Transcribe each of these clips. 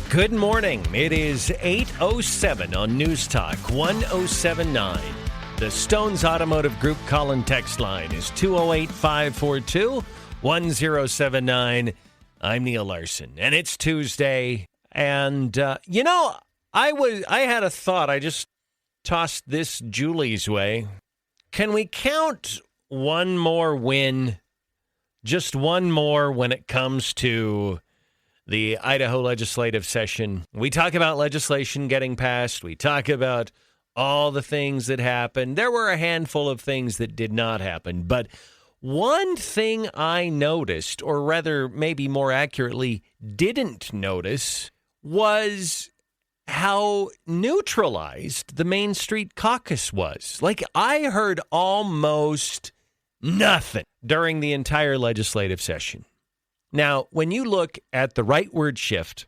Good morning. It is 8:07 on News Talk 1079. The Stones Automotive Group call-in text line is 208-542-1079. I'm Neil Larson, and it's Tuesday. And, I had a thought. I just tossed this Julie's way. Can we count one more win, just one more when it comes to the Idaho legislative session? We talk about legislation getting passed. We talk about all the things that happened. There were a handful of things that did not happen. But one thing I noticed, or rather, maybe more accurately, didn't notice, was how neutralized the Main Street Caucus was. Like, I heard almost nothing during the entire legislative session. Now, when you look at the rightward shift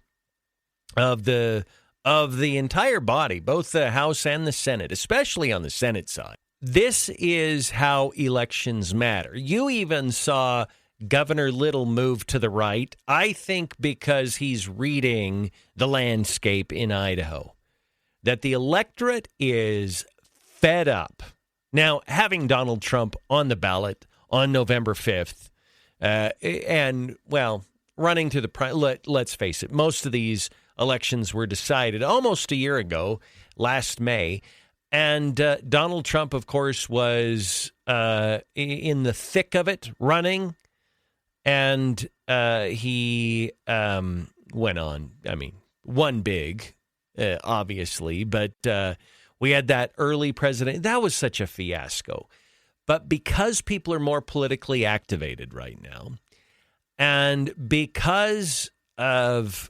of the entire body, both the House and the Senate, especially on the Senate side, this is how elections matter. You even saw Governor Little move to the right, I think because he's reading the landscape in Idaho, that the electorate is fed up. Now, having Donald Trump on the ballot on November 5th, and, well, running to the let's face it, most of these elections were decided almost a year ago, last May. And Donald Trump, of course, was in the thick of it, running. And he went on, won big, obviously. But we had that early president. That was such a fiasco. But because people are more politically activated right now, and because of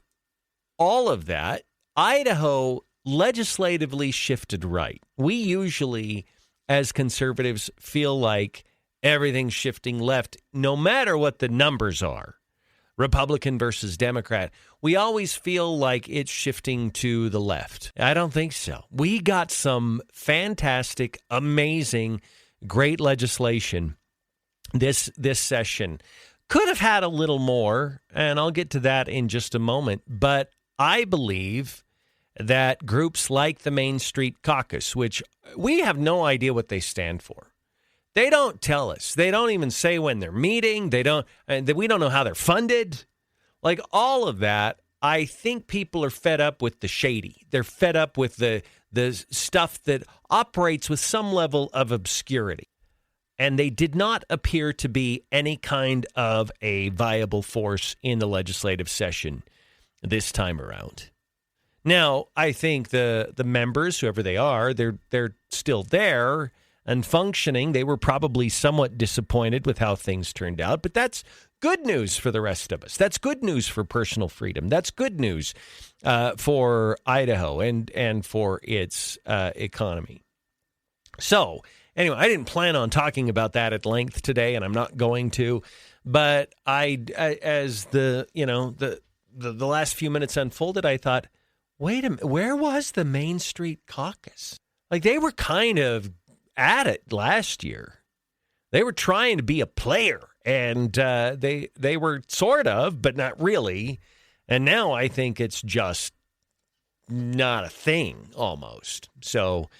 all of that, Idaho legislatively shifted right. We usually, as conservatives, feel like everything's shifting left, no matter what the numbers are, Republican versus Democrat. We always feel like it's shifting to the left. I don't think so. We got some fantastic, amazing, great legislation this session. Could have had a little more, and I'll get to that in just a moment. But I believe that groups like the Main Street Caucus, which we have no idea what they stand for. They don't tell us. They don't even say when they're meeting. We don't know how they're funded. Like all of that, I think people are fed up with the shady. They're fed up with the stuff that operates with some level of obscurity. And they did not appear to be any kind of a viable force in the legislative session this time around. Now, I think the members, whoever they are, they're still there and functioning. They were probably somewhat disappointed with how things turned out, but that's good news for the rest of us. That's good news for personal freedom. That's good news for Idaho and for its economy. So, anyway, I didn't plan on talking about that at length today, and I'm not going to. But as the last few minutes unfolded, I thought, wait a minute, where was the Main Street Caucus? Like, they were kind of at it last year. They were trying to be a player, and they were sort of, but not really. And now I think it's just not a thing, almost. So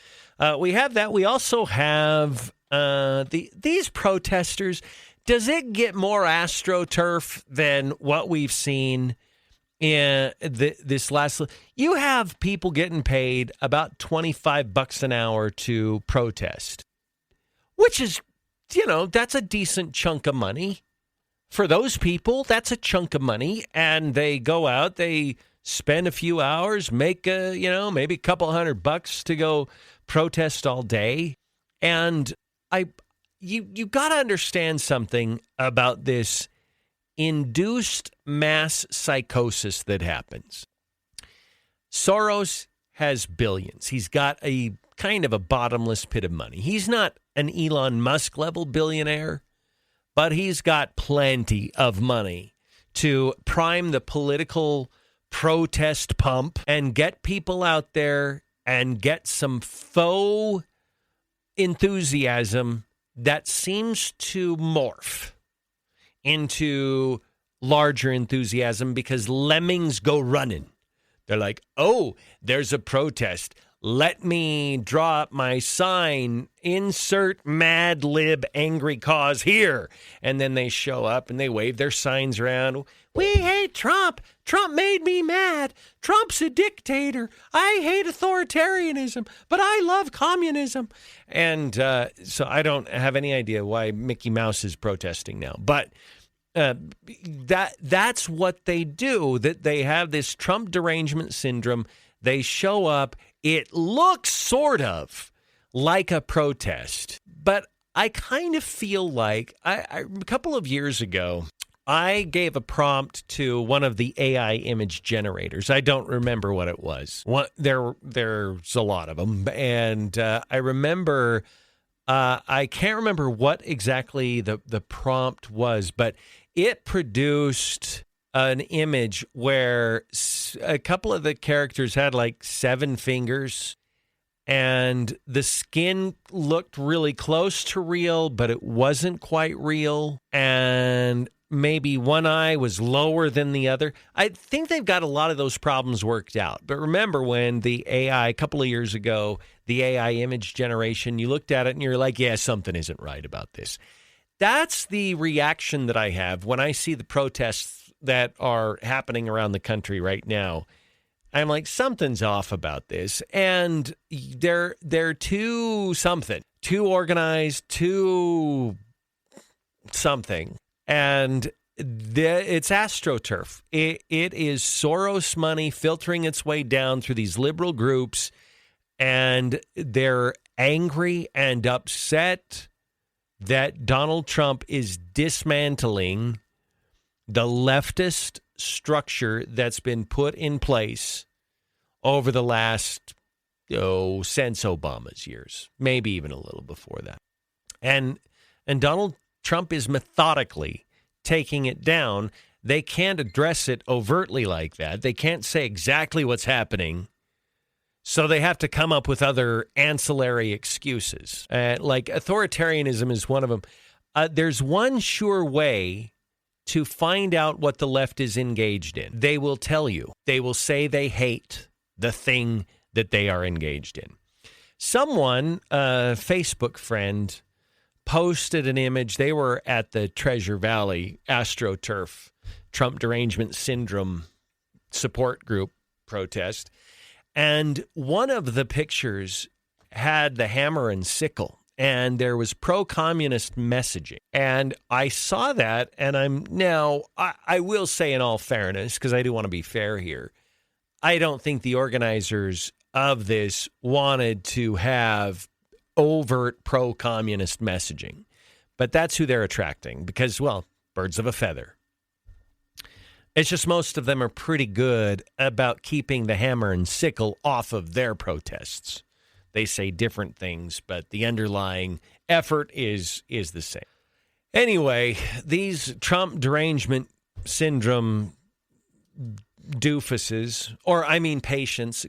we have that. We also have these protesters. Does it get more AstroTurf than what we've seen in this last? You have people getting paid about $25 an hour to protest, which is, that's a decent chunk of money. For those people, that's a chunk of money, and they go out, they spend a few hours, make maybe a couple $100 to go protest all day. And you got to understand something about this induced mass psychosis that happens. Soros has billions. He's got a kind of a bottomless pit of money. He's not an Elon Musk level billionaire, but he's got plenty of money to prime the political protest pump and get people out there and get some faux enthusiasm that seems to morph into larger enthusiasm because lemmings go running. They're like, oh, there's a protest. Let me draw up my sign, insert Mad Lib angry cause here. And then they show up and they wave their signs around. We hate Trump. Trump made me mad. Trump's a dictator. I hate authoritarianism, but I love communism. And so I don't have any idea why Mickey Mouse is protesting now. But that's what they do, that they have this Trump derangement syndrome. They show up. It looks sort of like a protest, but I kind of feel like a couple of years ago, I gave a prompt to one of the AI image generators. I don't remember what it was. There's a lot of them. And I remember, I can't remember what exactly the prompt was, but it produced an image where a couple of the characters had like 7 fingers and the skin looked really close to real, but it wasn't quite real. And maybe one eye was lower than the other. I think they've got a lot of those problems worked out. But remember when the AI, a couple of years ago, the AI image generation, you looked at it and you're like, yeah, something isn't right about this. That's the reaction that I have when I see the protests that are happening around the country right now. I'm like, something's off about this. And they're too something, too organized, too something. And it's AstroTurf. It is Soros money filtering its way down through these liberal groups. And they're angry and upset that Donald Trump is dismantling the leftist structure that's been put in place over the last, since Obama's years, maybe even a little before that. And Donald Trump is methodically taking it down. They can't address it overtly like that. They can't say exactly what's happening. So they have to come up with other ancillary excuses. Like authoritarianism is one of them. There's one sure way to find out what the left is engaged in. They will tell you. They will say they hate the thing that they are engaged in. Someone, a Facebook friend, posted an image. They were at the Treasure Valley AstroTurf Trump derangement syndrome support group protest. And one of the pictures had the hammer and sickle. And there was pro-communist messaging. And I saw that, and I will say in all fairness, because I do want to be fair here, I don't think the organizers of this wanted to have overt pro-communist messaging. But that's who they're attracting, because, well, birds of a feather. It's just most of them are pretty good about keeping the hammer and sickle off of their protests. They say different things, but the underlying effort is the same. Anyway, these Trump derangement syndrome doofuses, patients,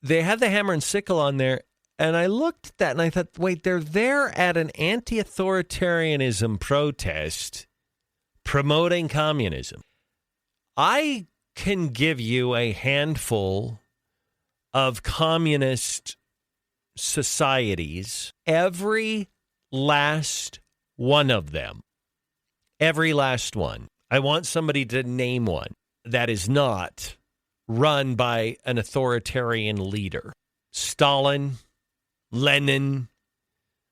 they have the hammer and sickle on there, and I looked at that and I thought, wait, they're there at an anti-authoritarianism protest promoting communism. I can give you a handful of communist societies, every last one of them, every last one. I want somebody to name one that is not run by an authoritarian leader. Stalin, Lenin,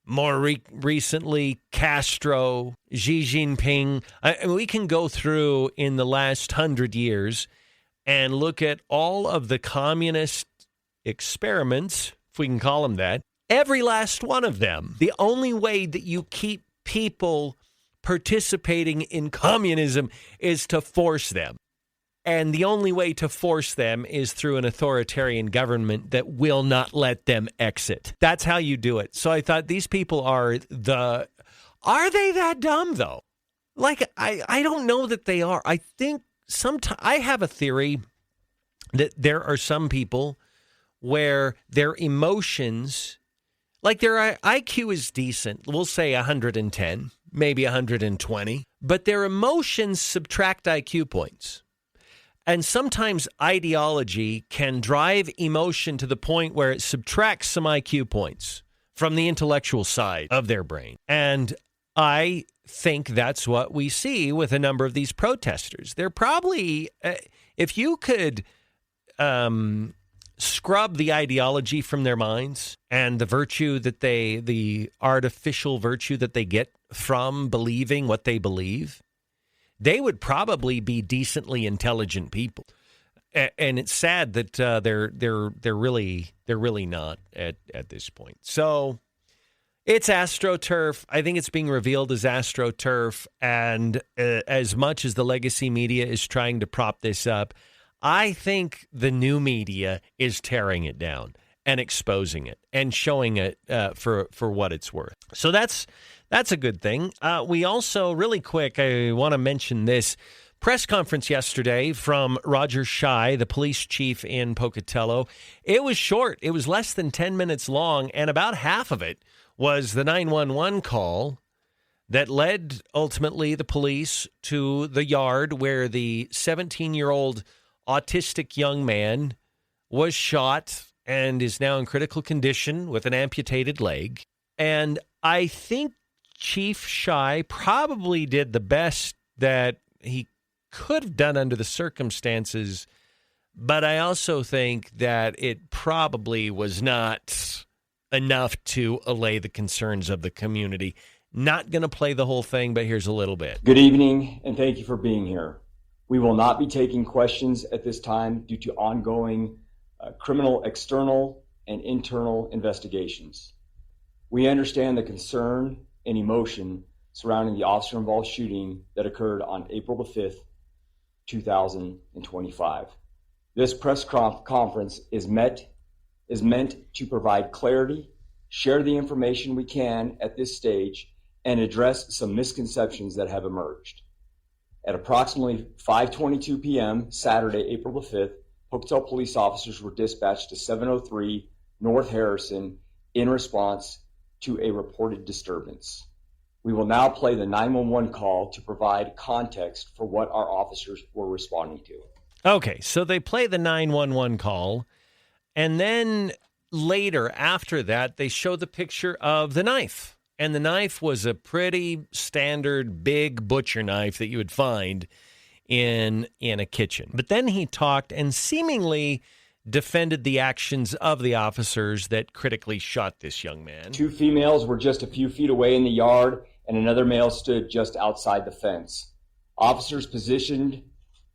more recently Castro, Xi Jinping. We can go through in the last 100 years and look at all of the communist experiments, if we can call them that, every last one of them. The only way that you keep people participating in communism is to force them. And the only way to force them is through an authoritarian government that will not let them exit. That's how you do it. So I thought these people are they that dumb though? Like, I don't know that they are. I think I have a theory that there are some people where their emotions, like their IQ is decent, we'll say 110, maybe 120, but their emotions subtract IQ points. And sometimes ideology can drive emotion to the point where it subtracts some IQ points from the intellectual side of their brain. And I think that's what we see with a number of these protesters. They're probably, if you could scrub the ideology from their minds and the virtue that the artificial virtue that they get from believing what they believe, they would probably be decently intelligent people. And it's sad that they're really not at this point. So it's AstroTurf. I think it's being revealed as AstroTurf. And as much as the legacy media is trying to prop this up, I think the new media is tearing it down and exposing it and showing it for what it's worth. So that's a good thing. We also, really quick, I want to mention this press conference yesterday from Roger Shai, the police chief in Pocatello. It was short. It was less than 10 minutes long, and about half of it was the 911 call that led ultimately the police to the yard where the 17-year-old autistic young man was shot and is now in critical condition with an amputated leg. And I think Chief Shai probably did the best that he could have done under the circumstances, but I also think that it probably was not enough to allay the concerns of the community. Not going to play the whole thing, but here's a little bit. Good evening, and thank you for being here. We will not be taking questions at this time due to ongoing criminal external and internal investigations. We understand the concern and emotion surrounding the officer-involved shooting that occurred on April the 5th, 2025. This press conference is meant to provide clarity, share the information we can at this stage, and address some misconceptions that have emerged. At approximately 5:22 p.m. Saturday, April the 5th, Pocatello police officers were dispatched to 703 North Harrison in response to a reported disturbance. We will now play the 911 call to provide context for what our officers were responding to. Okay, so they play the 911 call, and then later, after that, they show the picture of the knife. And the knife was a pretty standard big butcher knife that you would find in a kitchen. But then he talked and seemingly defended the actions of the officers that critically shot this young man. Two females were just a few feet away in the yard, and another male stood just outside the fence. Officers positioned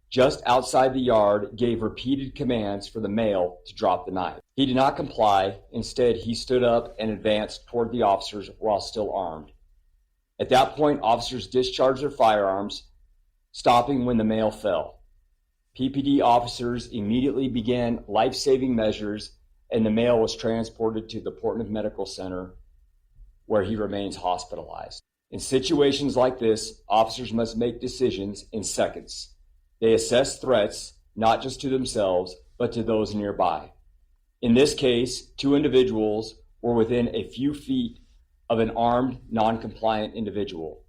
just outside the yard gave repeated commands for the male to drop the knife. He did not comply. Instead, he stood up and advanced toward the officers while still armed. At that point, officers discharged their firearms, stopping when the male fell. PPD officers immediately began life-saving measures, and the male was transported to the Portland Medical Center, where he remains hospitalized. In situations like this, officers must make decisions in seconds. They assess threats, not just to themselves, but to those nearby. In this case, two individuals were within a few feet of an armed, non-compliant individual.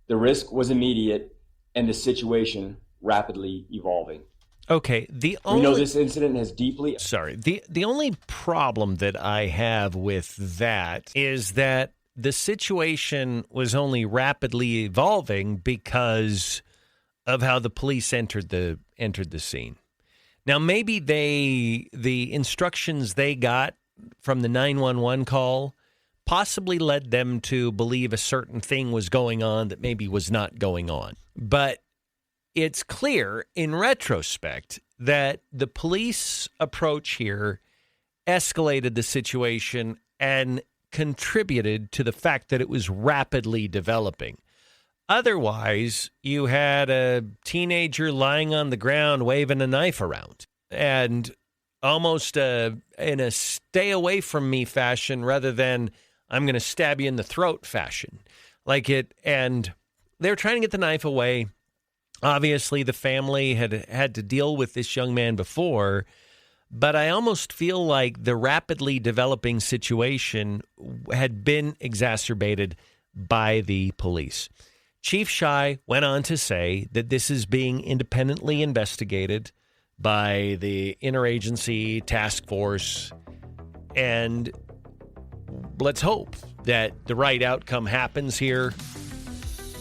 The risk was immediate, and the situation rapidly evolving. Okay, we know this incident has deeply... The only problem that I have with that is that the situation was only rapidly evolving because of how the police entered the scene. Now, maybe the instructions they got from the 911 call possibly led them to believe a certain thing was going on that maybe was not going on. But it's clear in retrospect that the police approach here escalated the situation and contributed to the fact that it was rapidly developing. Otherwise, you had a teenager lying on the ground waving a knife around and almost in a stay away from me fashion rather than I'm going to stab you in the throat fashion. And they're trying to get the knife away. Obviously, the family had to deal with this young man before, but I almost feel like the rapidly developing situation had been exacerbated by the police. Chief Shai went on to say that this is being independently investigated by the interagency task force. And let's hope that the right outcome happens here.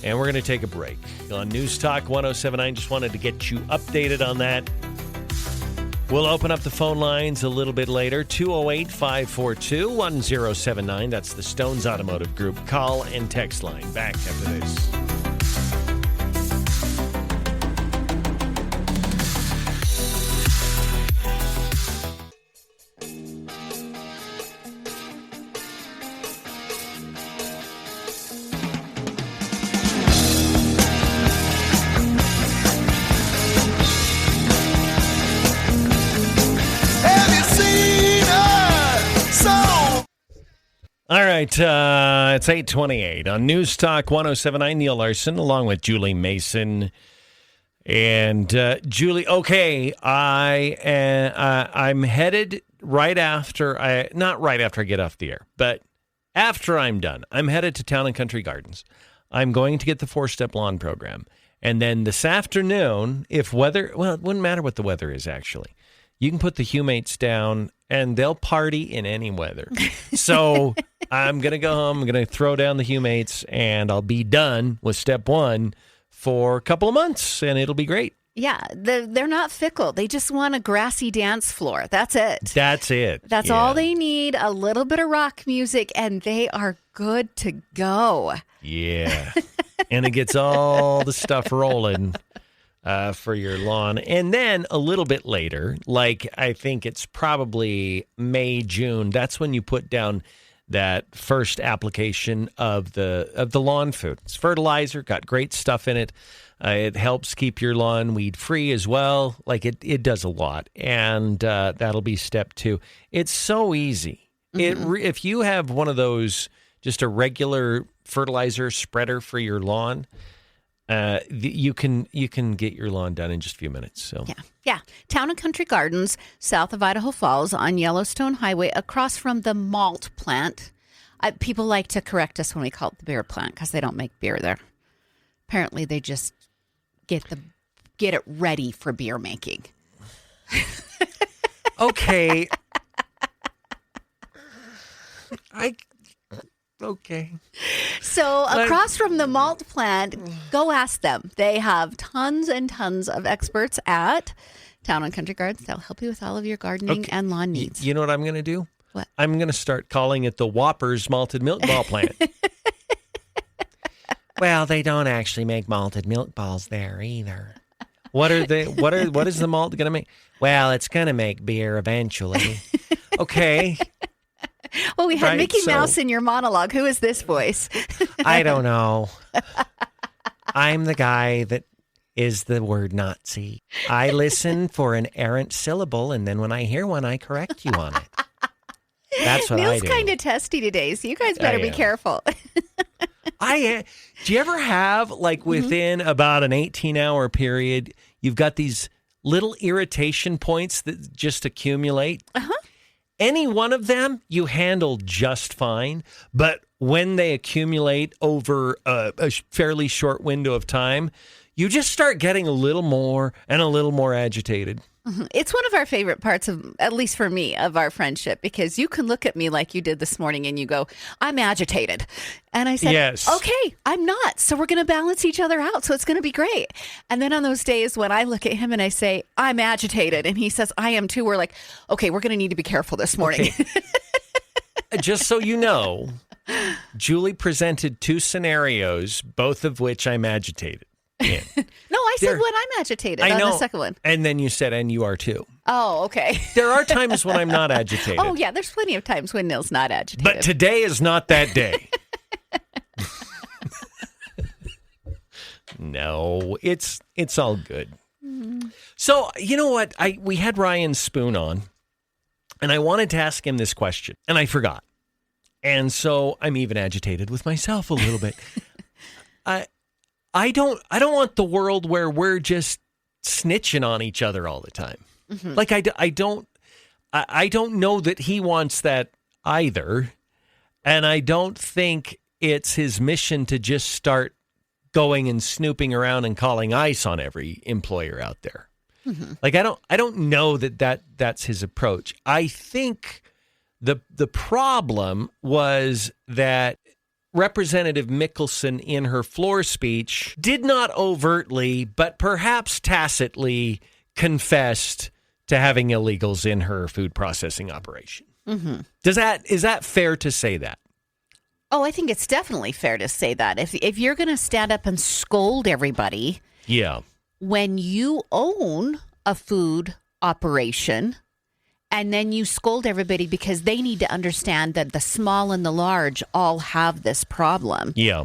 And we're going to take a break. On News Talk 107.9, just wanted to get you updated on that. We'll open up the phone lines a little bit later. 208-542-1079. That's the Stones Automotive Group call and text line. Back after this. All right, it's 8:28 on News Talk 107.9. Neal Larson, along with Julie Mason. And Julie, okay, I'm headed right after not right after I get off the air, but after I'm done, I'm headed to Town and Country Gardens. I'm going to get the 4-step lawn program. And then this afternoon, if weather, well, it wouldn't matter what the weather is, actually. You can put the humates down, and they'll party in any weather. So I'm going to go home. I'm going to throw down the humates, and I'll be done with step 1 for a couple of months, and it'll be great. Yeah, they're not fickle. They just want a grassy dance floor. That's it. That's it. That's all they need, a little bit of rock music, and they are good to go. Yeah. And it gets all the stuff rolling. For your lawn. And then a little bit later, like I think it's probably May, June, that's when you put down that first application of the lawn food. It's fertilizer, got great stuff in it. It helps keep your lawn weed free as well. Like it does a lot. And that'll be step 2. It's so easy. Mm-hmm. If you have one of those, just a regular fertilizer spreader for your lawn, you can get your lawn done in just a few minutes. So yeah. Town and Country Gardens, south of Idaho Falls on Yellowstone Highway, across from the malt plant. People like to correct us when we call it the beer plant because they don't make beer there. Apparently, they just get it ready for beer making. Okay. Okay. So across from the malt plant, go ask them. They have tons and tons of experts at Town and Country Gardens. They'll help you with all of your gardening and lawn needs. You know what I'm going to do? What? I'm going to start calling it the Whoppers Malted Milk Ball Plant. Well, they don't actually make malted milk balls there either. What is the malt going to make? Well, it's going to make beer eventually. Okay. Well, we had Mickey Mouse in your monologue. Who is this voice? I don't know. I'm the guy that is the word Nazi. I listen for an errant syllable, and then when I hear one, I correct you on it. That's what Neil's I do. kind of testy today, so you guys better be careful. Do you ever have, like, within about an 18-hour period, you've got these little irritation points that just accumulate? Uh-huh. Any one of them you handle just fine, but when they accumulate over a fairly short window of time, you just start getting a little more and a little more agitated. Mm-hmm. It's one of our favorite parts of, at least for me, of our friendship, because you can look at me like you did this morning and you go, I'm agitated. And I said, yes. Okay, I'm not. So we're going to balance each other out. So it's going to be great. And then on those days when I look at him and I say, I'm agitated, and he says, I am too, we're like, okay, we're going to need to be careful this morning. Okay. Just so you know, Julie presented 2 scenarios, both of which I'm agitated. Yeah. No, I said when I'm agitated on the second one. And then you said, and you are too. Oh, okay. There are times when I'm not agitated. Oh, yeah. There's plenty of times when Neil's not agitated. But today is not that day. No, it's all good. Mm-hmm. So, you know what? We had Ryan Spoon on, and I wanted to ask him this question, and I forgot. And so I'm even agitated with myself a little bit. I don't want the world where we're just snitching on each other all the time. Mm-hmm. Like I don't know that he wants that either. And I don't think it's his mission to just start going and snooping around and calling ICE on every employer out there. Mm-hmm. Like, I don't know that's his approach. I think the problem was that Representative Mickelson in her floor speech did not overtly, but perhaps tacitly confessed to having illegals in her food processing operation. Mm-hmm. Is that fair to say that? Oh, I think it's definitely fair to say that. If you're going to stand up and scold everybody, yeah, when you own a food operation, and then you scold everybody because they need to understand that the small and the large all have this problem. Yeah.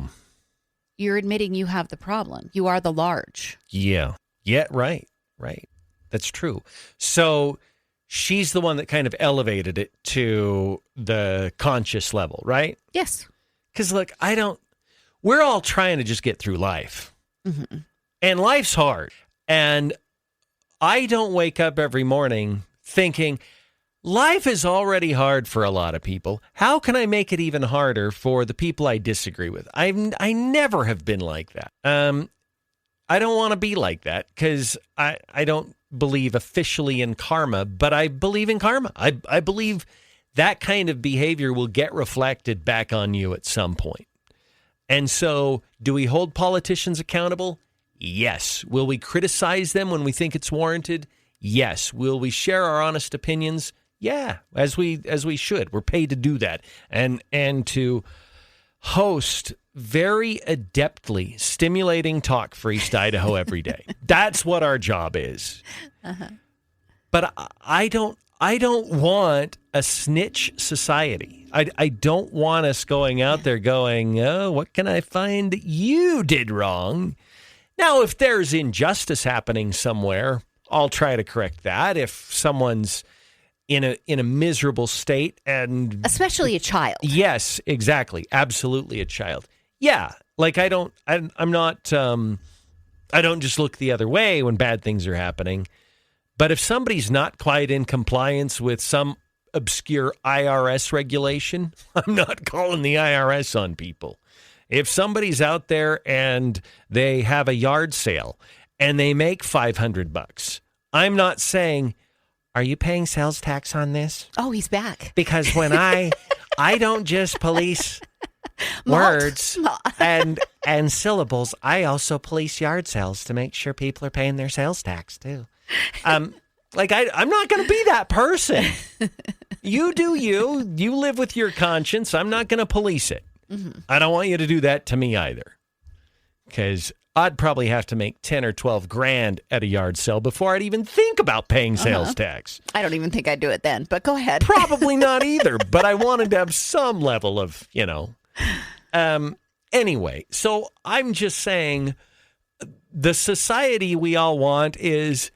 You're admitting you have the problem. You are the large. Yeah. Yeah, right. That's true. So she's the one that kind of elevated it to the conscious level, right? Yes. Because, look, we're all trying to just get through life. Mm-hmm. And life's hard. And I don't wake up every morning thinking, life is already hard for a lot of people. How can I make it even harder for the people I disagree with? I never have been like that. I don't want to be like that because I don't believe officially in karma, but I believe in karma. I believe that kind of behavior will get reflected back on you at some point. And so, do we hold politicians accountable? Yes. Will we criticize them when we think it's warranted? Yes. Will we share our honest opinions? Yeah, as we should. We're paid to do that and to host very adeptly stimulating talk for East Idaho every day. That's what our job is. Uh-huh. But I don't want a snitch society. I don't want us going out there going, oh, what can I find that you did wrong? Now, if there's injustice happening somewhere, I'll try to correct that. If someone's in a miserable state, and especially a child. Yes, exactly. Absolutely a child. Yeah. Like I don't just look the other way when bad things are happening. But if somebody's not quite in compliance with some obscure IRS regulation, I'm not calling the IRS on people. If somebody's out there and they have a yard sale and they make $500, I'm not saying, are you paying sales tax on this? Oh, he's back. Because when I don't just police words and syllables, I also police yard sales to make sure people are paying their sales tax too. I'm not going to be that person. You do you. You live with your conscience. I'm not going to police it. Mm-hmm. I don't want you to do that to me either. Because I'd probably have to make 10 or 12 grand at a yard sale before I'd even think about paying sales tax. I don't even think I'd do it then, but go ahead. Probably not either, but I wanted to have some level of, Anyway, so I'm just saying the society we all want is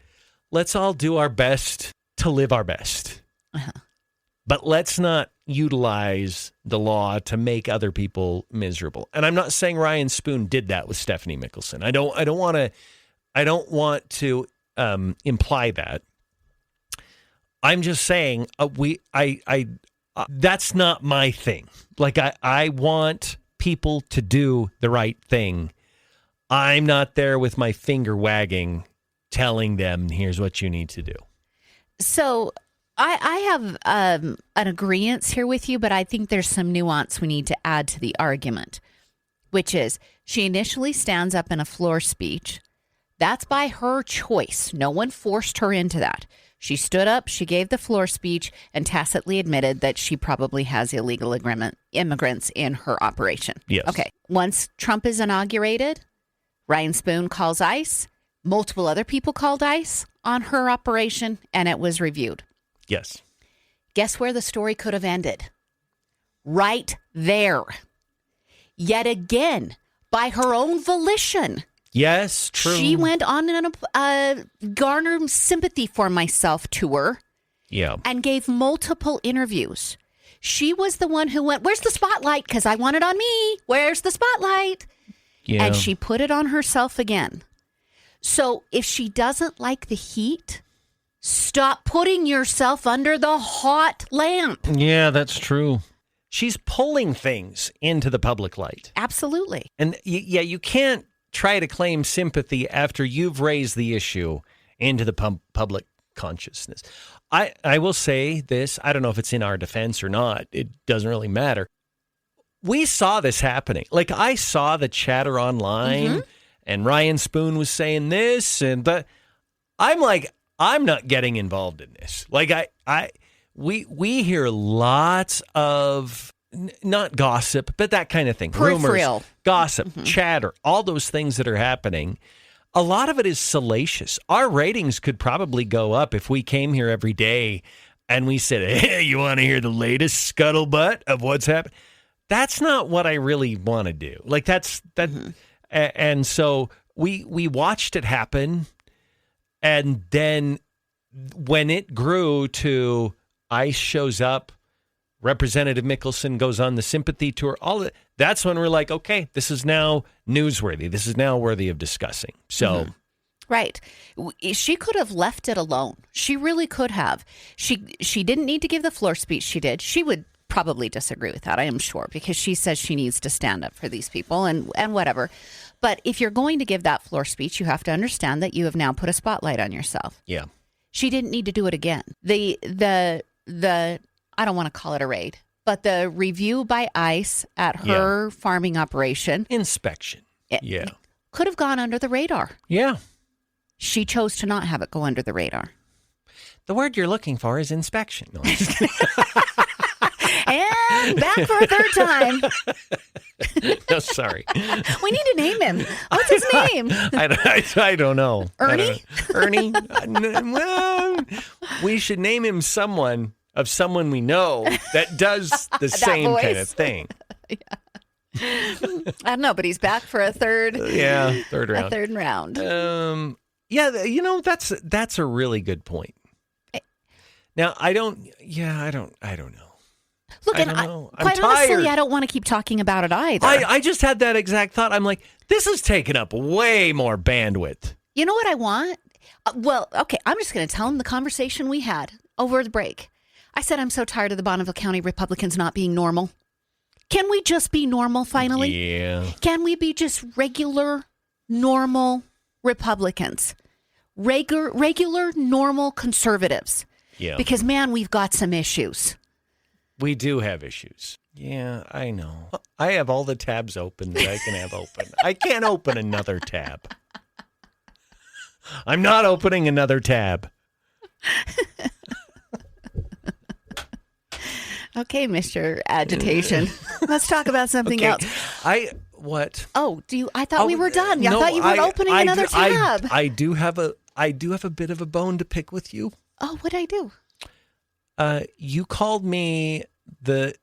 let's all do our best to live our best. Uh-huh. But let's not utilize the law to make other people miserable. And I'm not saying Ryan Spoon did that with Stephanie Mickelson. I don't want to imply that. I'm just saying that's not my thing. Like I want people to do the right thing. I'm not there with my finger wagging, telling them, here's what you need to do. So I have an agreement here with you, but I think there's some nuance we need to add to the argument, which is she initially stands up in a floor speech. That's by her choice. No one forced her into that. She stood up, she gave the floor speech, and tacitly admitted that she probably has illegal immigrants in her operation. Yes. Okay. Once Trump is inaugurated, Ryan Spoon calls ICE. Multiple other people called ICE on her operation, and it was reviewed. Yes. Guess where the story could have ended? Right there. Yet again, by her own volition. Yes, true. She went on a garner sympathy for myself tour. Yeah. And gave multiple interviews. She was the one who went, where's the spotlight? Because I want it on me. Where's the spotlight? Yeah. And she put it on herself again. So if she doesn't like the heat, stop putting yourself under the hot lamp. Yeah, that's true. She's pulling things into the public light. Absolutely. And you can't try to claim sympathy after you've raised the issue into the public consciousness. I will say this. I don't know if it's in our defense or not. It doesn't really matter. We saw this happening. Like, I saw the chatter online, and Ryan Spoon was saying this, but I'm like, I'm not getting involved in this. Like, we hear lots of not gossip, but that kind of thing. Rumors, gossip, chatter, all those things that are happening. A lot of it is salacious. Our ratings could probably go up if we came here every day and we said, hey, you want to hear the latest scuttlebutt of what's happening? That's not what I really want to do. Like, that. And so we watched it happen. And then when it grew to ICE shows up, Representative Mickelson goes on the sympathy tour, that's when we're like, okay, this is now newsworthy. This is now worthy of discussing. So, right. She could have left it alone. She really could have. She didn't need to give the floor speech she did. She would probably disagree with that, I am sure, because she says she needs to stand up for these people and whatever. But if you're going to give that floor speech, you have to understand that you have now put a spotlight on yourself. Yeah. She didn't need to do it again. The I don't want to call it a raid, but the review by ICE at her farming operation. Inspection. Could have gone under the radar. Yeah. She chose to not have it go under the radar. The word you're looking for is inspection. No, and back for a third time. No, sorry. We need to name him. What's his name? I don't know. Ernie? Ernie? Well, we should name him someone we know that does the same kind of thing. I don't know, but he's back for a third. Third round. A third round. That's a really good point. Now, I don't know. Look, quite honestly, I don't want to keep talking about it either. I just had that exact thought. I'm like, this is taking up way more bandwidth. You know what I want? Well, okay, I'm just going to tell him the conversation we had over the break. I said, I'm so tired of the Bonneville County Republicans not being normal. Can we just be normal finally? Yeah. Can we be just regular, normal Republicans? Regular, normal conservatives? Yeah. Because, man, we've got some issues. We do have issues. Yeah, I know. I have all the tabs open that I can have open. I can't open another tab. I'm not opening another tab. Okay, Mr. Agitation. Let's talk about something else. What? Oh, I thought we were done. I thought you were opening another tab. I do have a bit of a bone to pick with you. Oh, what'd I do? You called me the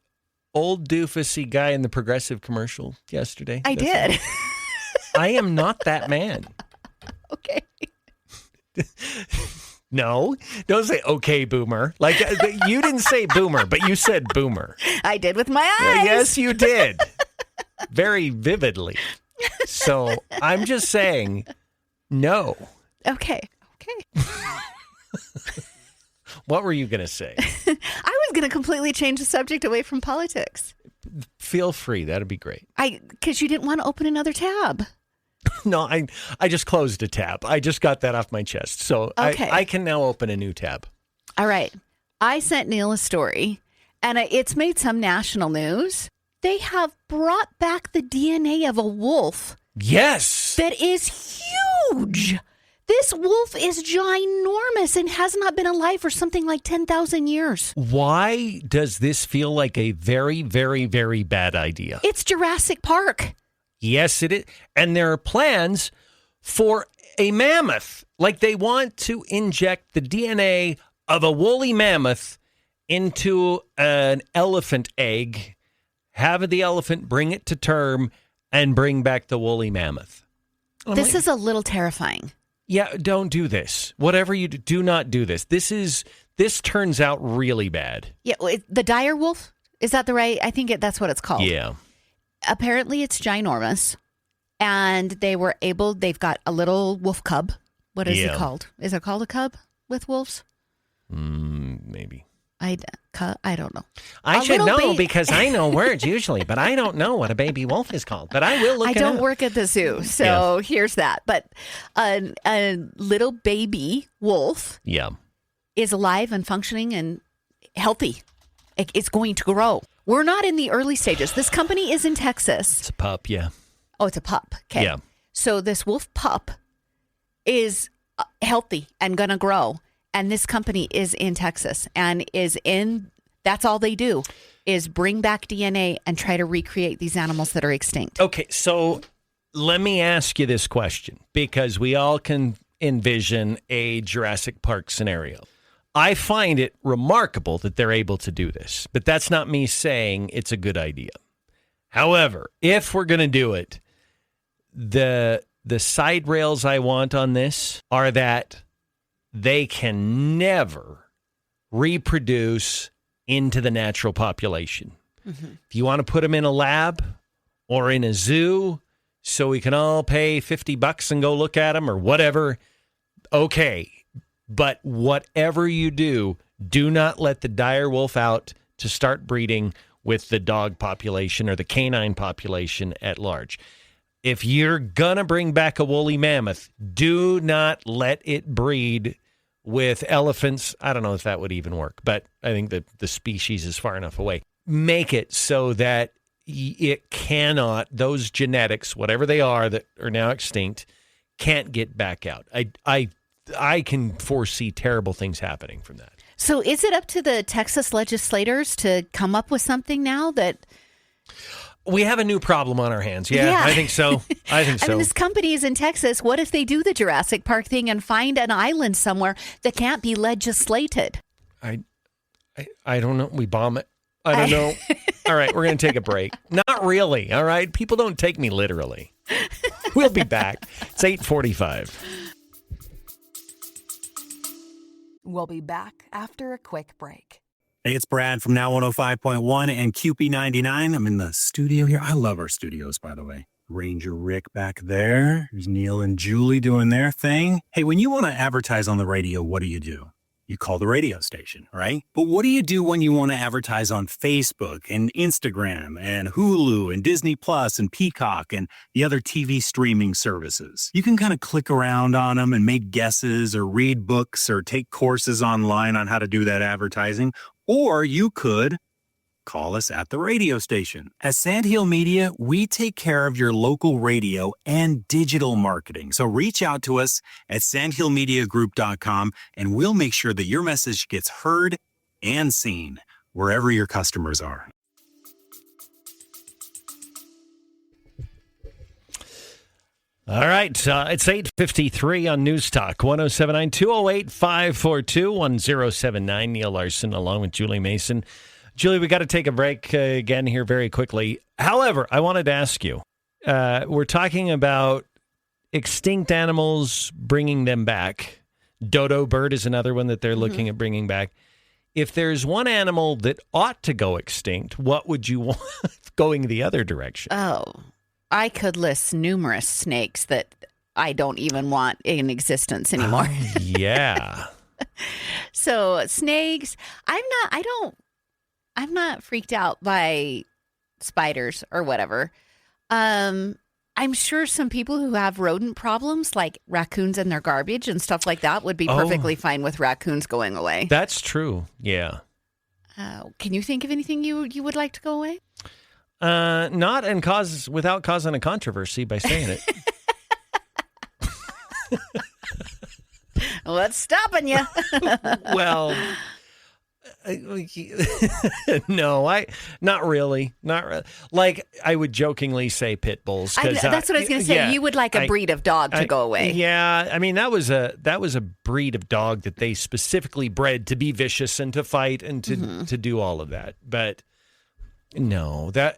old doofusy guy in the Progressive commercial yesterday. I did. I am not that man. Okay. No, don't say okay, boomer. Like, you didn't say boomer, but you said boomer. I did with my eyes. Yes, you did. Very vividly. So I'm just saying, no. Okay. What were you going to say? I was going to completely change the subject away from politics. Feel free. That'd be great. Because you didn't want to open another tab. No, I just closed a tab. I just got that off my chest. So okay. I can now open a new tab. All right. I sent Neal a story, and it's made some national news. They have brought back the DNA of a wolf. Yes. That is huge. This wolf is ginormous and has not been alive for something like 10,000 years. Why does this feel like a very, very, very bad idea? It's Jurassic Park. Yes, it is. And there are plans for a mammoth. Like, they want to inject the DNA of a woolly mammoth into an elephant egg, have the elephant bring it to term, and bring back the woolly mammoth. This is a little terrifying. Yeah, don't do this. Whatever you do not do this. This turns out really bad. Yeah, the dire wolf? Is that the right? I think that's what it's called. Yeah. Apparently it's ginormous, and they've got a little wolf cub. What is it called? Is it called a cub with wolves? Maybe. I don't know. I should know because I know words usually, but I don't know what a baby wolf is called. But I will look it up. I don't work at the zoo, so here's that. But a little baby wolf is alive and functioning and healthy. It's going to grow. We're not in the early stages. This company is in Texas. It's a pup, yeah. Oh, it's a pup. Okay. Yeah. So this wolf pup is healthy and going to grow. And this company is in Texas and that's all they do is bring back DNA and try to recreate these animals that are extinct. Okay, so let me ask you this question because we all can envision a Jurassic Park scenario. I find it remarkable that they're able to do this, but that's not me saying it's a good idea. However, if we're going to do it, the side rails I want on this are that they can never reproduce into the natural population. Mm-hmm. If you want to put them in a lab or in a zoo so we can all pay $50 and go look at them or whatever, okay. But whatever you do, do not let the dire wolf out to start breeding with the dog population or the canine population at large. If you're going to bring back a woolly mammoth, do not let it breed with elephants. I don't know if that would even work, but I think that the species is far enough away. Make it so that it cannot, those genetics, whatever they are that are now extinct, can't get back out. I can foresee terrible things happening from that. So is it up to the Texas legislators to come up with something now that... We have a new problem on our hands. Yeah. I think so. I mean, this company is in Texas. What if they do the Jurassic Park thing and find an island somewhere that can't be legislated? I don't know. We bomb it. I don't know. All right, we're going to take a break. Not really. All right. People don't take me literally. We'll be back. It's 8:45. We'll be back after a quick break. Hey, it's Brad from Now 105.1 and QP99. I'm in the studio here. I love our studios, by the way. Ranger Rick back there. There's Neal and Julie doing their thing. Hey, when you want to advertise on the radio, what do? You call the radio station, right? But what do you do when you want to advertise on Facebook and Instagram and Hulu and Disney Plus and Peacock and the other TV streaming services? You can kind of click around on them and make guesses or read books or take courses online on how to do that advertising. Or you could call us at the radio station. At Sandhill Media, we take care of your local radio and digital marketing. So reach out to us at sandhillmediagroup.com and we'll make sure that your message gets heard and seen wherever your customers are. All right, it's 8:53 on News Talk 107.9 208-542-1079. Neal Larson along with Julie Mason. Julie, we got to take a break again here very quickly. However, I wanted to ask you, we're talking about extinct animals, bringing them back. Dodo bird is another one that they're looking at bringing back. If there's one animal that ought to go extinct, what would you want going the other direction? Oh, I could list numerous snakes that I don't even want in existence anymore. Yeah. So snakes, I'm not freaked out by spiders or whatever. I'm sure some people who have rodent problems, like raccoons and their garbage and stuff like that, would be perfectly fine with raccoons going away. That's true. Yeah. Can you think of anything you would like to go away? Not without causing a controversy by saying it. What's stopping you? Well, no, not really. Like I would jokingly say pit bulls. That's what I was going to say. Yeah, you would like a breed of dog to go away. Yeah, I mean that was a breed of dog that they specifically bred to be vicious and to fight and to do all of that. But no, there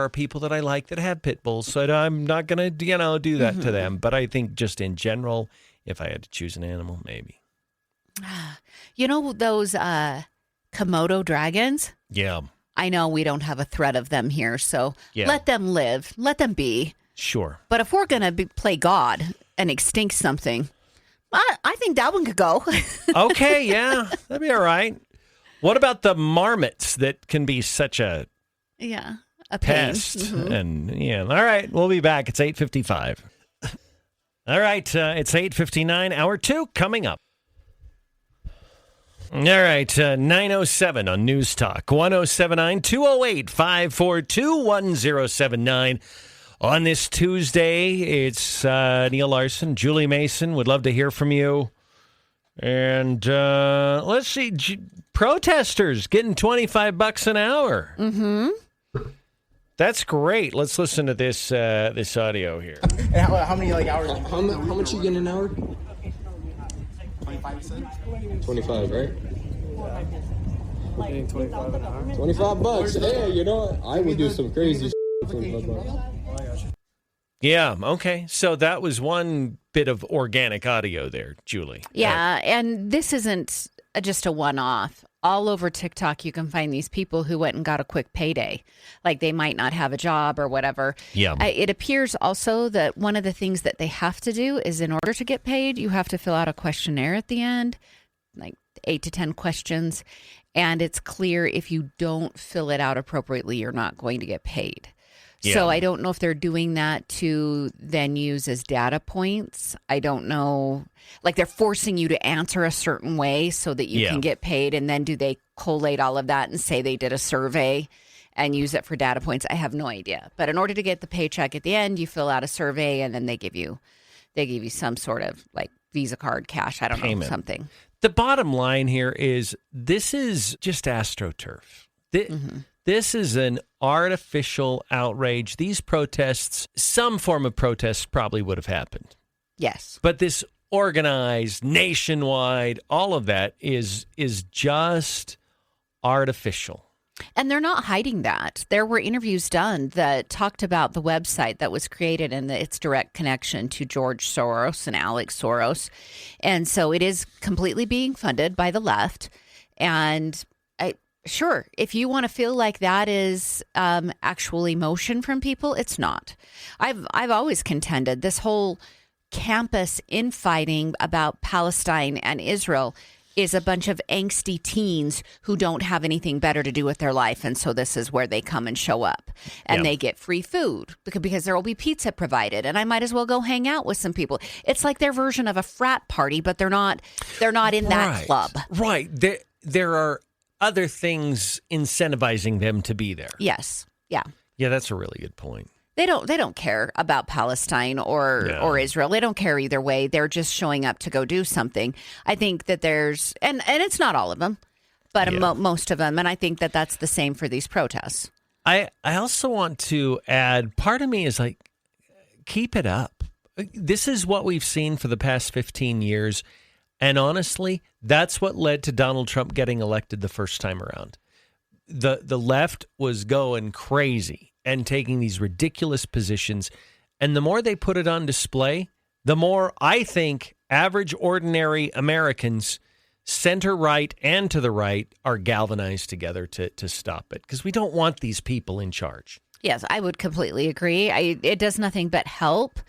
are people that I like that have pit bulls, so I'm not going to do that to them. But I think just in general, if I had to choose an animal, maybe. You know those Komodo dragons? Yeah. I know we don't have a threat of them here, so let them live. Let them be. Sure. But if we're going to play God and extinct something, I think that one could go. Okay, yeah. That'd be all right. What about the marmots that can be such a pest? Mm-hmm. And all right, we'll be back. It's 8:55. All right, it's 8:59. Hour 2 coming up. All right, 9:07 on News Talk 1079 208 542 1079. On this Tuesday, it's Neal Larson, Julie Mason. Would love to hear from you. And let's see, protesters getting $25 an hour. Mm-hmm. That's great. Let's listen to this this audio here. And how many hours? How much you getting an hour? 25 cents. 25, right? We're getting 25 an hour. $25. Hey, you know what? I would do some crazy for $25. Yeah, okay. So that was one bit of organic audio there, Julie. Yeah, and this isn't just a one-off. All over TikTok, you can find these people who went and got a quick payday. Like they might not have a job or whatever. Yeah. It appears also that one of the things that they have to do is in order to get paid, you have to fill out a questionnaire at the end, like 8 to 10 questions. And it's clear if you don't fill it out appropriately, you're not going to get paid. Yeah. So I don't know if they're doing that to then use as data points. I don't know. Like they're forcing you to answer a certain way so that you can get paid. And then do they collate all of that and say they did a survey and use it for data points? I have no idea. But in order to get the paycheck at the end, you fill out a survey and then they give you some sort of like Visa card, cash, I don't know, something. The bottom line here is this is just AstroTurf. This is an artificial outrage. These protests, some form of protest probably would have happened. Yes. But this organized, nationwide, all of that is just artificial. And they're not hiding that. There were interviews done that talked about the website that was created and its direct connection to George Soros and Alex Soros. And so it is completely being funded by the left. And sure, if you want to feel like that is actual emotion from people, it's not. I've always contended this whole campus infighting about Palestine and Israel is a bunch of angsty teens who don't have anything better to do with their life. And so this is where they come and show up. And they get free food because there will be pizza provided. And I might as well go hang out with some people. It's like their version of a frat party, but they're not in that club. Right. There are other things incentivizing them to be there. Yes. Yeah. Yeah, that's a really good point. They don't care about Palestine or Israel. They don't care either way. They're just showing up to go do something. I think that there's and it's not all of them, but most of them. And I think that that's the same for these protests. I also want to add, part of me is like, keep it up. This is what we've seen for the past 15 years. And honestly, that's what led to Donald Trump getting elected the first time around. The left was going crazy and taking these ridiculous positions. And the more they put it on display, the more I think average, ordinary Americans, center right and to the right, are galvanized together to stop it. Because we don't want these people in charge. Yes, I would completely agree. It does nothing but help.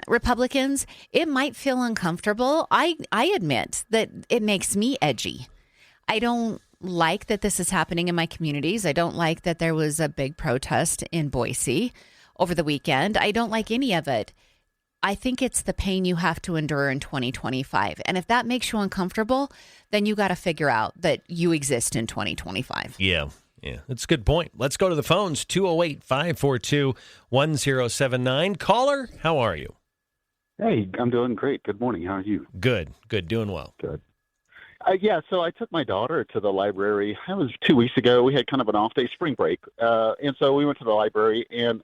Republicans, it might feel uncomfortable. I admit that it makes me edgy. I don't like that this is happening in my communities. I don't like that there was a big protest in Boise over the weekend. I don't like any of it. I think it's the pain you have to endure in 2025. And if that makes you uncomfortable, then you got to figure out that you exist in 2025. Yeah, that's a good point. Let's go to the phones, 208-542-1079. Caller, how are you? Hey, I'm doing great. Good morning. How are you? Good, doing well. Good. So I took my daughter to the library. It was 2 weeks ago. We had kind of an off day, spring break. And so we went to the library, and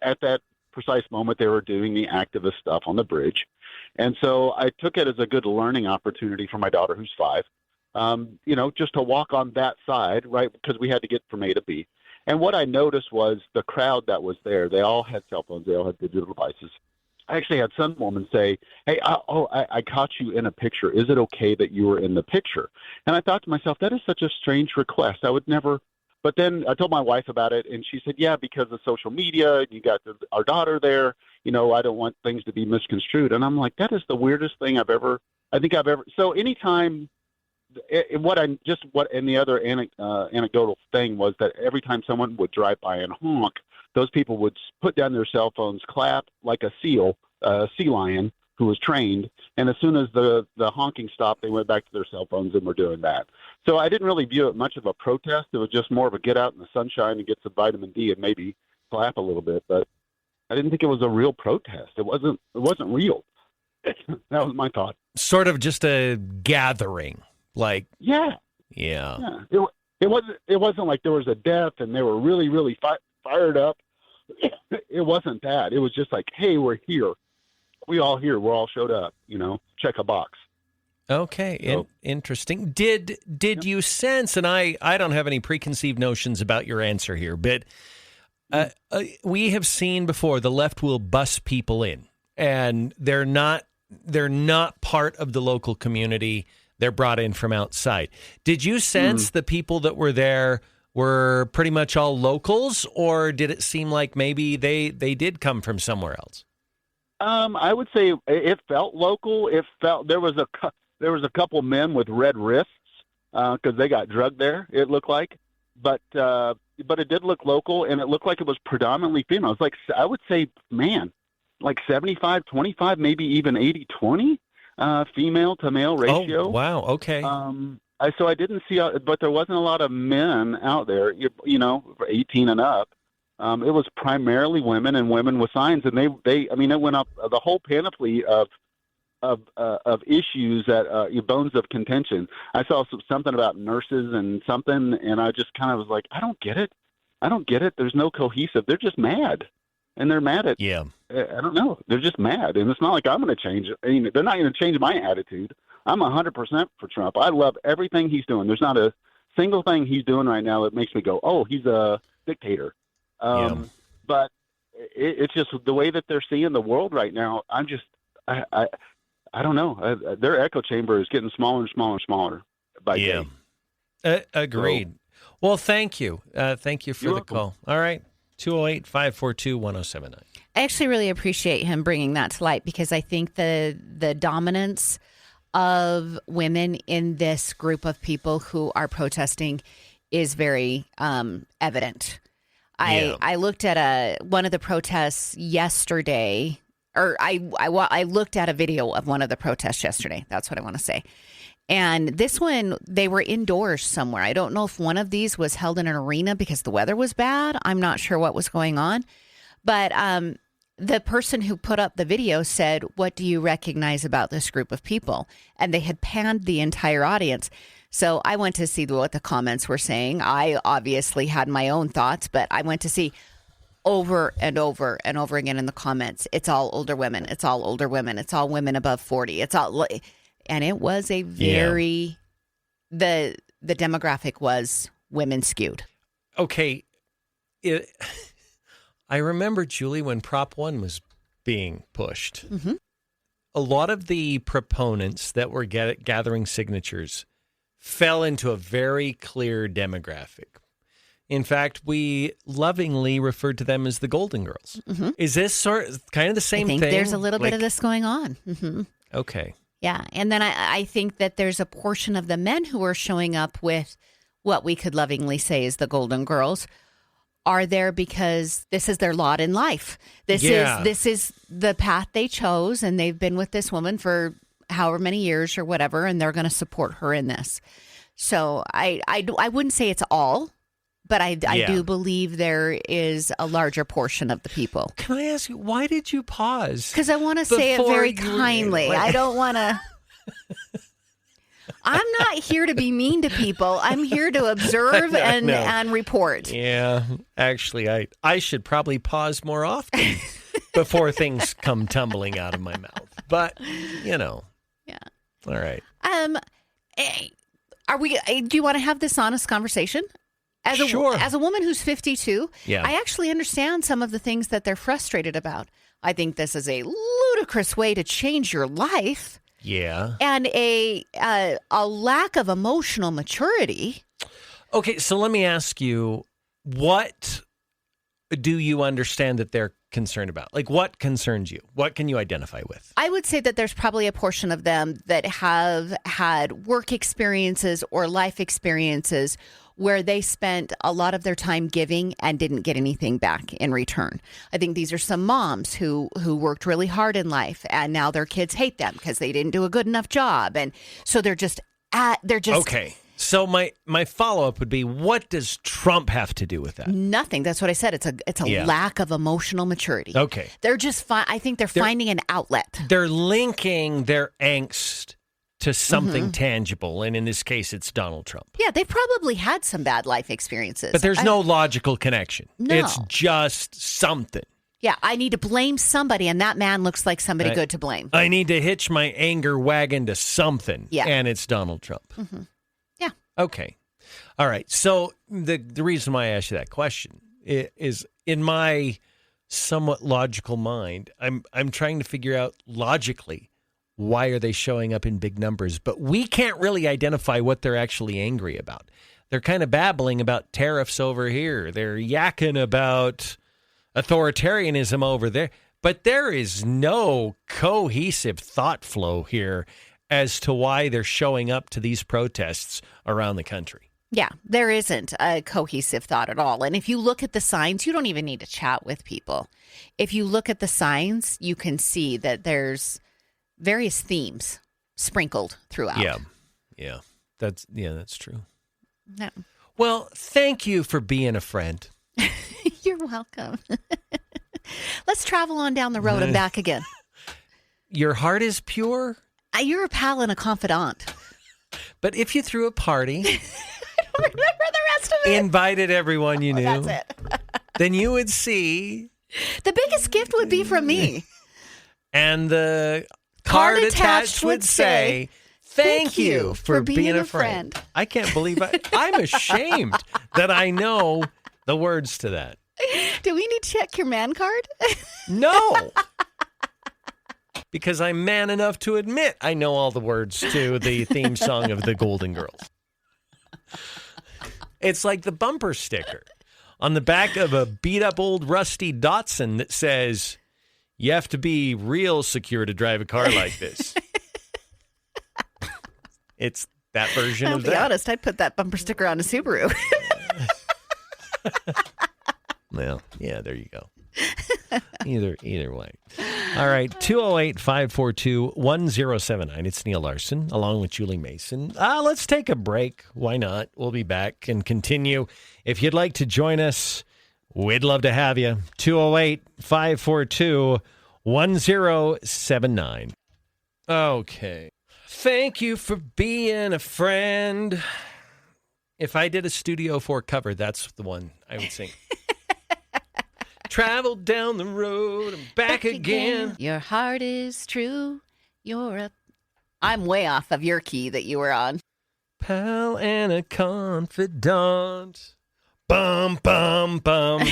at that precise moment, they were doing the activist stuff on the bridge. And so I took it as a good learning opportunity for my daughter, who's 5. Just to walk on that side, right, because we had to get from A to B. And what I noticed was the crowd that was there, they all had cell phones, they all had digital devices. I actually had some woman say, hey, I caught you in a picture. Is it okay that you were in the picture? And I thought to myself, that is such a strange request. I would never. But then I told my wife about it, and she said, yeah, because of social media, you got our daughter there. I don't want things to be misconstrued. And I'm like, that is the weirdest thing I've ever. So anytime And the other anecdotal thing was that every time someone would drive by and honk, those people would put down their cell phones, clap like a sea lion who was trained, and as soon as the honking stopped, they went back to their cell phones and were doing that. So I didn't really view it much of a protest. It was just more of a get out in the sunshine and get some vitamin D and maybe clap a little bit. But I didn't think it was a real protest. It wasn't real. That was my thought. Sort of just a gathering, like yeah. It wasn't like there was a death and they were really, really fired up. It wasn't that. It was just like, hey, we're here. We all here. We're all showed up. Check a box. Okay, so, interesting. Did you sense? And I don't have any preconceived notions about your answer here, but we have seen before the left will bus people in, and they're not part of the local community. They're brought in from outside. Did you sense the people that were there were pretty much all locals, or did it seem like maybe they did come from somewhere else? I would say it felt local. It felt there was a couple men with red wrists because they got drugged there. It looked like, but it did look local, and it looked like it was predominantly females. Like I would say, like 75-25, maybe even 80-20 female to male ratio. Oh, wow. Okay. So I didn't see, but there wasn't a lot of men out there, 18 and up. It was primarily women and women with signs, and it went up the whole panoply of issues that bones of contention. I saw something about nurses and something, and I just kind of was like, I don't get it. There's no cohesive. They're just mad, and they're mad at. Yeah. I don't know. They're just mad, and it's not like I'm going to change it. They're not going to change my attitude. I'm 100% for Trump. I love everything he's doing. There's not a single thing he's doing right now that makes me go, oh, he's a dictator. But it's just the way that they're seeing the world right now. I don't know. Their echo chamber is getting smaller and smaller and smaller by day. Agreed. So, well, thank you. Thank you for the welcome. call. All right. 208-542-1079. I actually really appreciate him bringing that to light because I think the dominance of women in this group of people who are protesting is very evident. I looked at one of the protests yesterday, or I looked at a video of one of the protests yesterday. That's what I want to say. And this one, they were indoors somewhere. I don't know if one of these was held in an arena because the weather was bad. I'm not sure what was going on. But the person who put up the video said, what do you recognize about this group of people? And they had panned the entire audience. So I went to see what the comments were saying. I obviously had my own thoughts, but I went to see over and over and over again in the comments. It's all older women. It's all older women. It's all women above 40. It's all, and it was a very, the demographic was women skewed. Okay. I remember, Julie, when Prop 1 was being pushed, a lot of the proponents that were gathering signatures fell into a very clear demographic. In fact, we lovingly referred to them as the Golden Girls. Mm-hmm. Is this kind of the same thing? I think there's a little bit of this going on. Mm-hmm. Okay. Yeah. And then I think that there's a portion of the men who are showing up with what we could lovingly say is the Golden Girls are there because this is their lot in life. This is the path they chose, and they've been with this woman for however many years or whatever, and they're going to support her in this. So I wouldn't say it's all, but I do believe there is a larger portion of the people. Can I ask you, why did you pause? Because I want to say it very kindly. I don't want to... I'm not here to be mean to people. I'm here to observe and report. Yeah, actually, I should probably pause more often before things come tumbling out of my mouth. But, Yeah. All right. Do you want to have this honest conversation? Sure. As a woman who's 52, yeah. I actually understand some of the things that they're frustrated about. I think this is a ludicrous way to change your life. Yeah. And a lack of emotional maturity. Okay, so let me ask you, what do you understand that they're concerned about? Like, what concerns you? What can you identify with? I would say that there's probably a portion of them that have had work experiences or life experiences where they spent a lot of their time giving and didn't get anything back in return. I think these are some moms who worked really hard in life and now their kids hate them because they didn't do a good enough job. And so they're just okay. So my follow-up would be, what does Trump have to do with that? Nothing. That's what I said. It's a lack of emotional maturity. Okay. They're just I think they're finding an outlet. They're linking their angst to something tangible, and in this case, it's Donald Trump. Yeah, they've probably had some bad life experiences. But there's no logical connection. No. It's just something. Yeah, I need to blame somebody, and that man looks like somebody good to blame. I need to hitch my anger wagon to something, and it's Donald Trump. Mm-hmm. Yeah. Okay. All right. So the reason why I asked you that question is in my somewhat logical mind, I'm trying to figure out logically, why are they showing up in big numbers? But we can't really identify what they're actually angry about. They're kind of babbling about tariffs over here. They're yakking about authoritarianism over there. But there is no cohesive thought flow here as to why they're showing up to these protests around the country. Yeah, there isn't a cohesive thought at all. And if you look at the signs, you don't even need to chat with people. If you look at the signs, you can see that there's various themes sprinkled throughout. Yeah. That's true. Yeah. Well, thank you for being a friend. You're welcome. Let's travel on down the road and back again. Your heart is pure? You're a pal and a confidant. But if you threw a party, I don't remember the rest of it. Invited everyone you knew, That's it. then you would see. The biggest gift would be from me. And the card attached would say, thank you for being a friend. I can't believe I'm ashamed that I know the words to that. Do we need to check your man card? No. Because I'm man enough to admit I know all the words to the theme song of the Golden Girls. It's like the bumper sticker on the back of a beat-up old rusty Datsun that says, you have to be real secure to drive a car like this. It's that version of that. I'll be honest, I'd put that bumper sticker on a Subaru. Well, yeah, there you go. Either way. All right, 208-542-1079. It's Neal Larson, along with Julie Mason. Let's take a break. Why not? We'll be back and continue. If you'd like to join us, we'd love to have you. 208-542-1079. Okay. Thank you for being a friend. If I did a Studio 4 cover, that's the one I would sing. Travel down the road and back again. Your heart is true. I'm way off of your key that you were on. Pal and a confidant. Bum, bum, bum.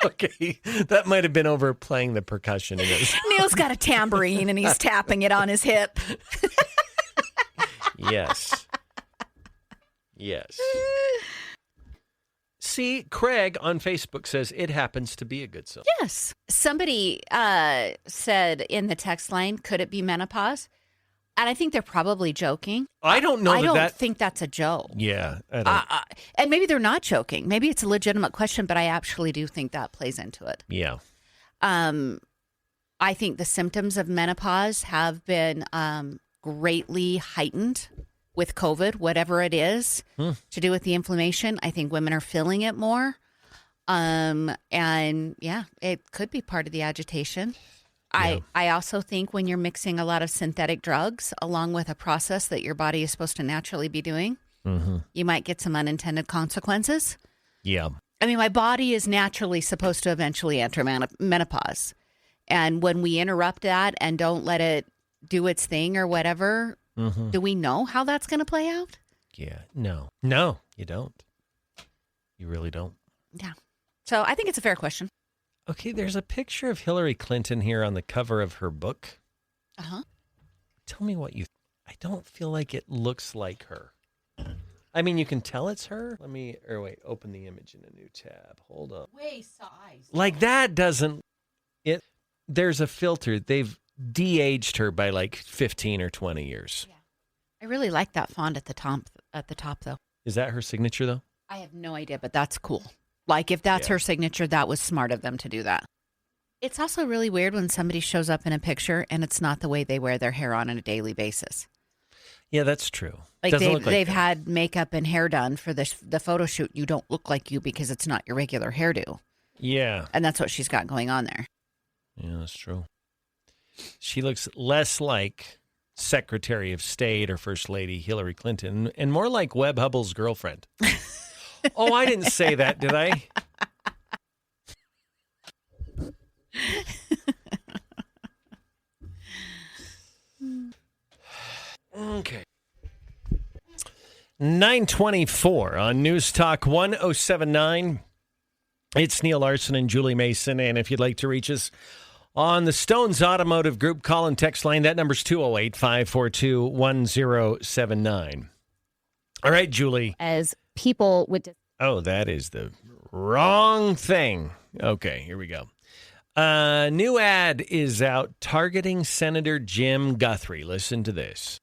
Okay, that might have been overplaying the percussion in it. Neal's got a tambourine and he's tapping it on his hip. Yes. See, Craig on Facebook says it happens to be a good song. Yes. Somebody said in the text line, could it be menopause? And I think they're probably joking. I don't know. I don't think that's a joke. Yeah. I don't. And maybe they're not joking. Maybe it's a legitimate question, but I actually do think that plays into it. Yeah. I think the symptoms of menopause have been greatly heightened with COVID, whatever it is, to do with the inflammation. I think women are feeling it more. And yeah, it could be part of the agitation. Yeah. I also think when you're mixing a lot of synthetic drugs along with a process that your body is supposed to naturally be doing, you might get some unintended consequences. Yeah. I mean, my body is naturally supposed to eventually enter menopause. And when we interrupt that and don't let it do its thing or whatever, do we know how that's going to play out? Yeah. No, you don't. You really don't. Yeah. So I think it's a fair question. Okay, there's a picture of Hillary Clinton here on the cover of her book. Tell me what I don't feel like it looks like her. I mean, you can tell it's her. Open the image in a new tab. Hold on. Way size. Like that doesn't, there's a filter. They've de-aged her by like 15 or 20 years. Yeah. I really like that font at the top though. Is that her signature though? I have no idea, but that's cool. Like if that's her signature, that was smart of them to do that. It's also really weird when somebody shows up in a picture and it's not the way they wear their hair on a daily basis. Yeah, that's true. Like they've had makeup and hair done for the photo shoot. You don't look like you because it's not your regular hairdo. Yeah. And that's what she's got going on there. Yeah, that's true. She looks less like Secretary of State or First Lady Hillary Clinton and more like Webb Hubbell's girlfriend. Oh, I didn't say that, did I? Okay. 9:24 on News Talk 1079. It's Neal Larson and Julie Mason. And if you'd like to reach us on the Stones Automotive Group call and text line, that number's 208-542-1079. All right, Julie. As people would... Oh, that is the wrong thing. Okay, here we go. New ad is out targeting Senator Jim Guthrie. Listen to this.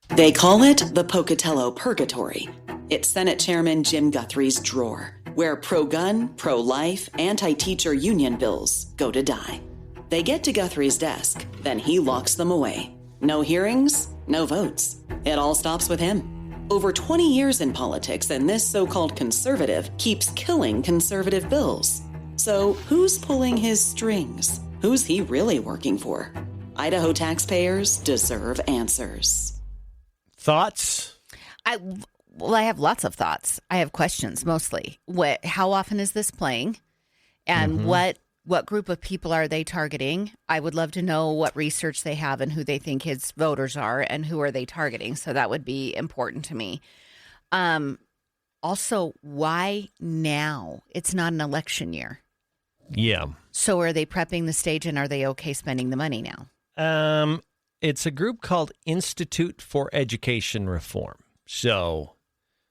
They call it the Pocatello Purgatory. It's Senate Chairman Jim Guthrie's drawer, where pro-gun, pro-life, anti-teacher union bills go to die. They get to Guthrie's desk, then he locks them away. No hearings, no votes. It all stops with him. Over 20 years in politics, and this so-called conservative keeps killing conservative bills. So who's pulling his strings? Who's he really working for? Idaho taxpayers deserve answers. Thoughts? I have lots of thoughts. I have questions mostly. How often is this playing? And what group of people are they targeting? I would love to know what research they have and who they think his voters are and who are they targeting. So that would be important to me. Also, why now? It's not an election year. Yeah. So are they prepping the stage and are they okay spending the money now? It's a group called Institute for Education Reform. So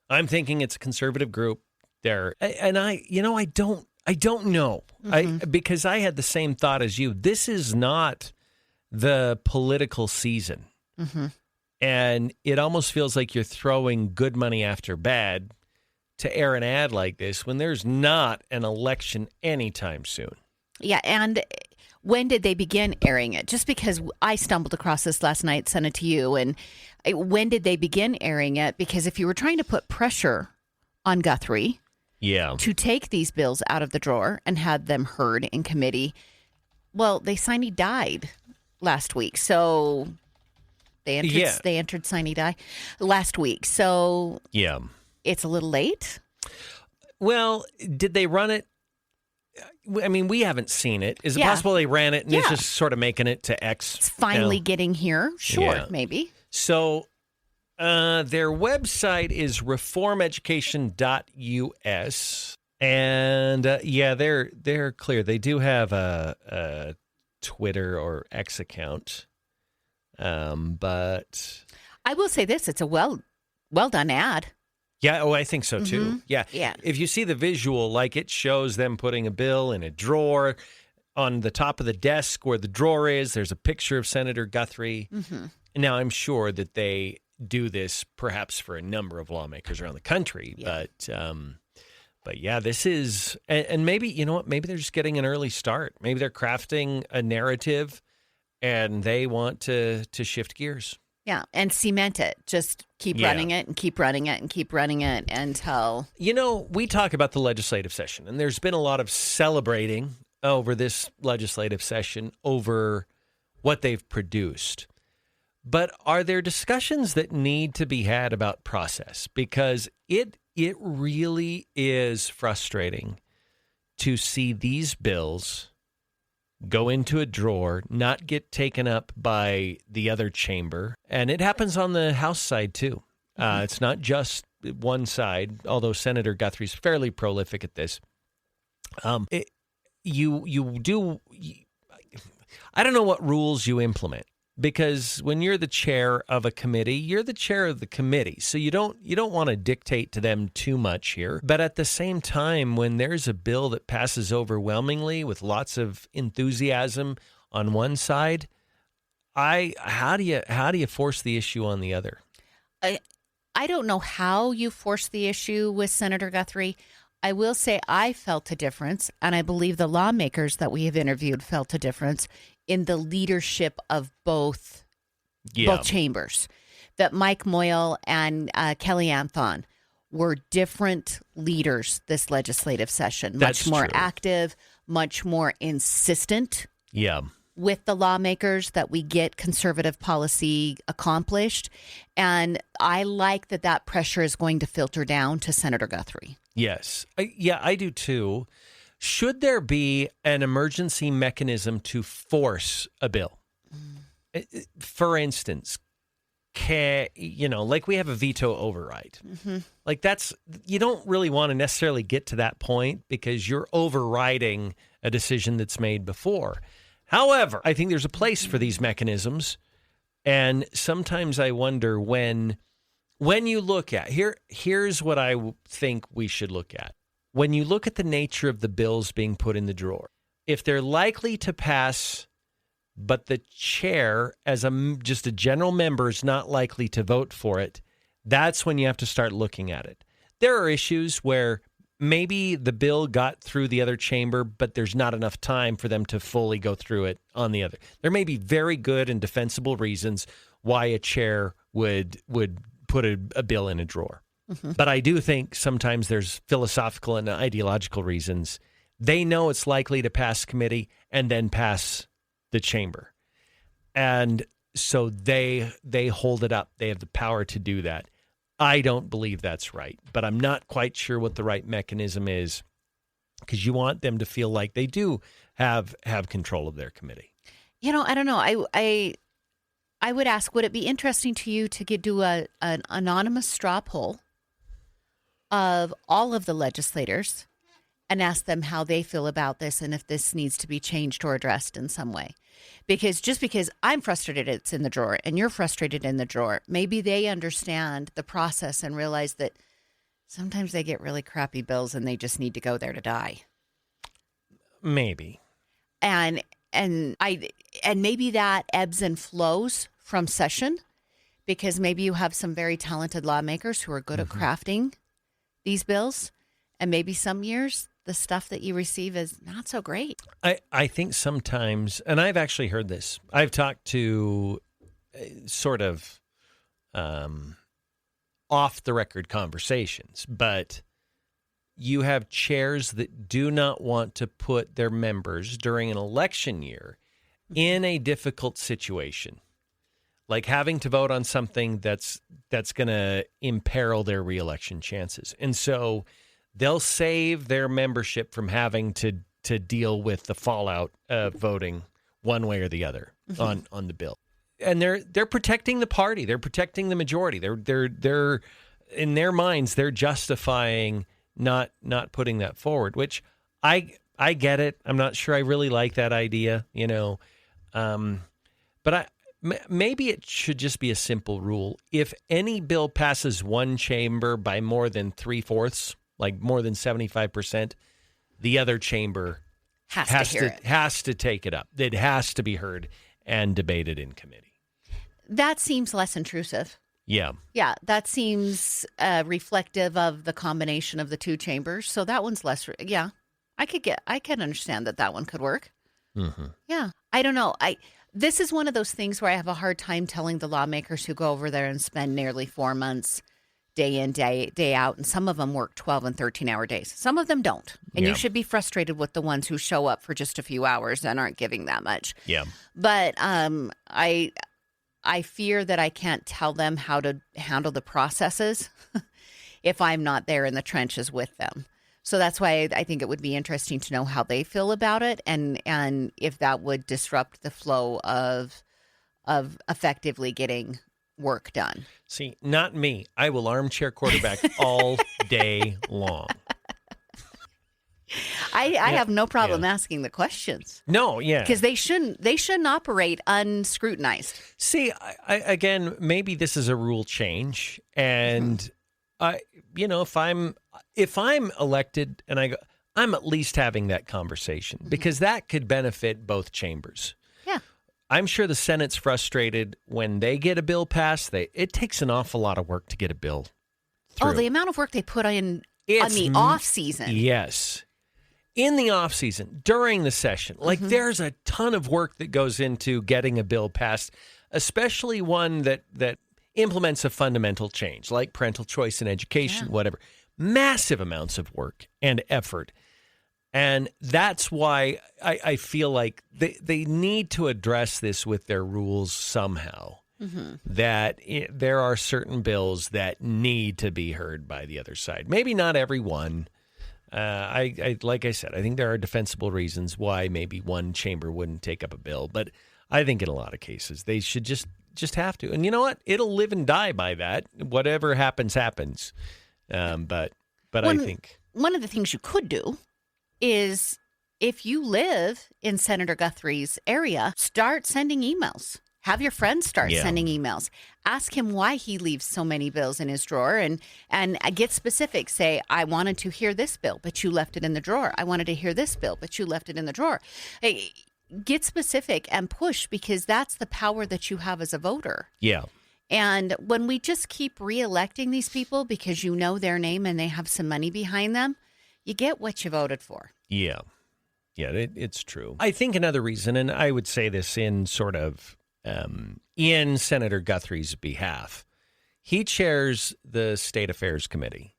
I'm thinking it's a conservative group there. And I don't know. Because I had the same thought as you. This is not the political season. And it almost feels like you're throwing good money after bad to air an ad like this when there's not an election anytime soon. Yeah, and when did they begin airing it? Just because I stumbled across this last night, sent it to you, and when did they begin airing it? Because if you were trying to put pressure on Guthrie to take these bills out of the drawer and had them heard in committee, well, they sine died last week. So they entered sine die last week. So it's a little late. Well, did they run it? I mean, we haven't seen it. Is it possible they ran it and it's just sort of making it to X? It's finally getting here. Sure, maybe. So their website is reformeducation.us. And they're clear. They do have a Twitter or X account. But I will say this, it's a well done ad. Yeah, I think so too. Yeah. If you see the visual, like it shows them putting a bill in a drawer on the top of the desk where the drawer is. There's a picture of Senator Guthrie. Now, I'm sure that they do this perhaps for a number of lawmakers around the country. But yeah, this is, and maybe, you know what, maybe they're just getting an early start. Maybe they're crafting a narrative and they want to shift gears. Yeah, and cement it. Just keep running it and keep running it and keep running it until... You know, we talk about the legislative session, and there's been a lot of celebrating over this legislative session over what they've produced. But are there discussions that need to be had about process? Because it really is frustrating to see these bills go into a drawer, not get taken up by the other chamber. And it happens on the House side, too. It's not just one side, although Senator Guthrie's fairly prolific at this. I don't know what rules you implement. because when you're the chair of a committee, you're the chair of the committee. So you don't want to dictate to them too much here. But at the same time, when there's a bill that passes overwhelmingly with lots of enthusiasm on one side, how do you force the issue on the other? I don't know how you force the issue with Senator Guthrie. I will say I felt a difference, and I believe the lawmakers that we have interviewed felt a difference in the leadership of both chambers. That Mike Moyle and Kelly Anthon were different leaders this legislative session. That's much more true. active, much more insistent. Yeah. With the lawmakers that we get conservative policy accomplished. And I like that pressure is going to filter down to Senator Guthrie. Yes. I do too. Should there be an emergency mechanism to force a bill? For instance, like we have a veto override. Mm-hmm. Like you don't really want to necessarily get to that point because you're overriding a decision that's made before. However, I think there's a place for these mechanisms, and sometimes I wonder when you look at here's what I think we should look at. When you look at the nature of the bills being put in the drawer, if they're likely to pass, but the chair as just a general member is not likely to vote for it, that's when you have to start looking at it. There are issues where maybe the bill got through the other chamber, but there's not enough time for them to fully go through it on the other. There may be very good and defensible reasons why a chair would put a bill in a drawer. Mm-hmm. But I do think sometimes there's philosophical and ideological reasons. They know it's likely to pass committee and then pass the chamber. And so they hold it up. They have the power to do that. I don't believe that's right, but I'm not quite sure what the right mechanism is because you want them to feel like they do have control of their committee. I don't know. I would ask, would it be interesting to you to do an anonymous straw poll of all of the legislators and ask them how they feel about this and if this needs to be changed or addressed in some way? Because just because I'm frustrated it's in the drawer and you're frustrated in the drawer, maybe they understand the process and realize that sometimes they get really crappy bills and they just need to go there to die. Maybe. And maybe that ebbs and flows from session because maybe you have some very talented lawmakers who are good Mm-hmm. at crafting these bills. And maybe some years the stuff that you receive is not so great. I think sometimes, and I've actually heard this, I've talked to sort of off-the-record conversations, but you have chairs that do not want to put their members during an election year in a difficult situation, like having to vote on something that's going to imperil their reelection chances. And so they'll save their membership from having to deal with the fallout of voting one way or the other on the bill. And they're protecting the party. They're protecting the majority. They're in their minds, they're justifying not putting that forward, which I get it. I'm not sure I really like that idea, but maybe it should just be a simple rule. If any bill passes one chamber by more than 3/4, like more than 75%, the other chamber has to take it up. It has to be heard and debated in committee. That seems less intrusive. Yeah. Yeah, that seems reflective of the combination of the two chambers. So that one's less. Yeah, I can understand that one could work. Mm-hmm. Yeah, I don't know. This is one of those things where I have a hard time telling the lawmakers who go over there and spend nearly 4 months, day in, day out, and some of them work 12 and 13-hour days. Some of them don't. And you should be frustrated with the ones who show up for just a few hours and aren't giving that much. Yeah. But I fear that I can't tell them how to handle the processes if I'm not there in the trenches with them. So that's why I think it would be interesting to know how they feel about it and if that would disrupt the flow of effectively getting work done. See, not me. I will armchair quarterback all day long. I have no problem asking the questions. No, yeah. Because they shouldn't operate unscrutinized. See, again, maybe this is a rule change. And, if I'm elected and I go, I'm at least having that conversation because that could benefit both chambers. Yeah. I'm sure the Senate's frustrated when they get a bill passed. It takes an awful lot of work to get a bill through. Oh, the amount of work they put in on the off season. Yes. In the off season, during the session, there's a ton of work that goes into getting a bill passed, especially one that implements a fundamental change like parental choice in education, whatever. Massive amounts of work and effort. And that's why I feel like they need to address this with their rules somehow, that there are certain bills that need to be heard by the other side. Maybe not every one. Like I said, I think there are defensible reasons why maybe one chamber wouldn't take up a bill. But I think in a lot of cases, they should just have to. And you know what? It'll live and die by that. Whatever happens, happens. But I think one of the things you could do is if you live in Senator Guthrie's area, start sending emails. Have your friends start sending emails. Ask him why he leaves so many bills in his drawer and get specific. Say, I wanted to hear this bill, but you left it in the drawer. I wanted to hear this bill, but you left it in the drawer. Hey, get specific and push because that's the power that you have as a voter. Yeah. And when we just keep reelecting these people because you know their name and they have some money behind them, you get what you voted for. Yeah. Yeah, it's true. I think another reason, and I would say this in sort of in Senator Guthrie's behalf, he chairs the State Affairs Committee.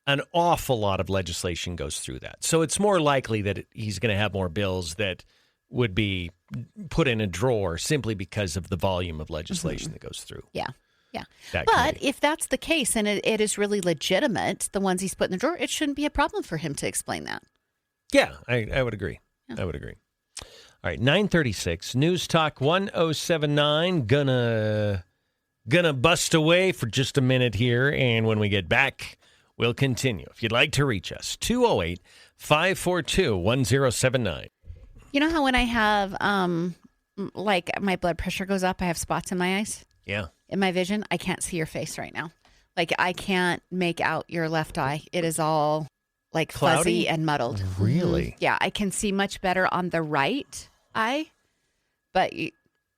An awful lot of legislation goes through that. So it's more likely that he's going to have more bills that would be put in a drawer simply because of the volume of legislation that goes through. Yeah. Yeah. But if that's the case and it is really legitimate, the ones he's put in the drawer, it shouldn't be a problem for him to explain that. Yeah, I would agree. Yeah. I would agree. All right, 9:36, News Talk 1079. Gonna bust away for just a minute here, and when we get back, we'll continue. If you'd like to reach us, 208-542-1079. You know how when I have, like my blood pressure goes up, I have spots in my eyes? Yeah. In my vision, I can't see your face right now. Like I can't make out your left eye. It is all like cloudy? Fuzzy and muddled. Really? Yeah, I can see much better on the right eye, but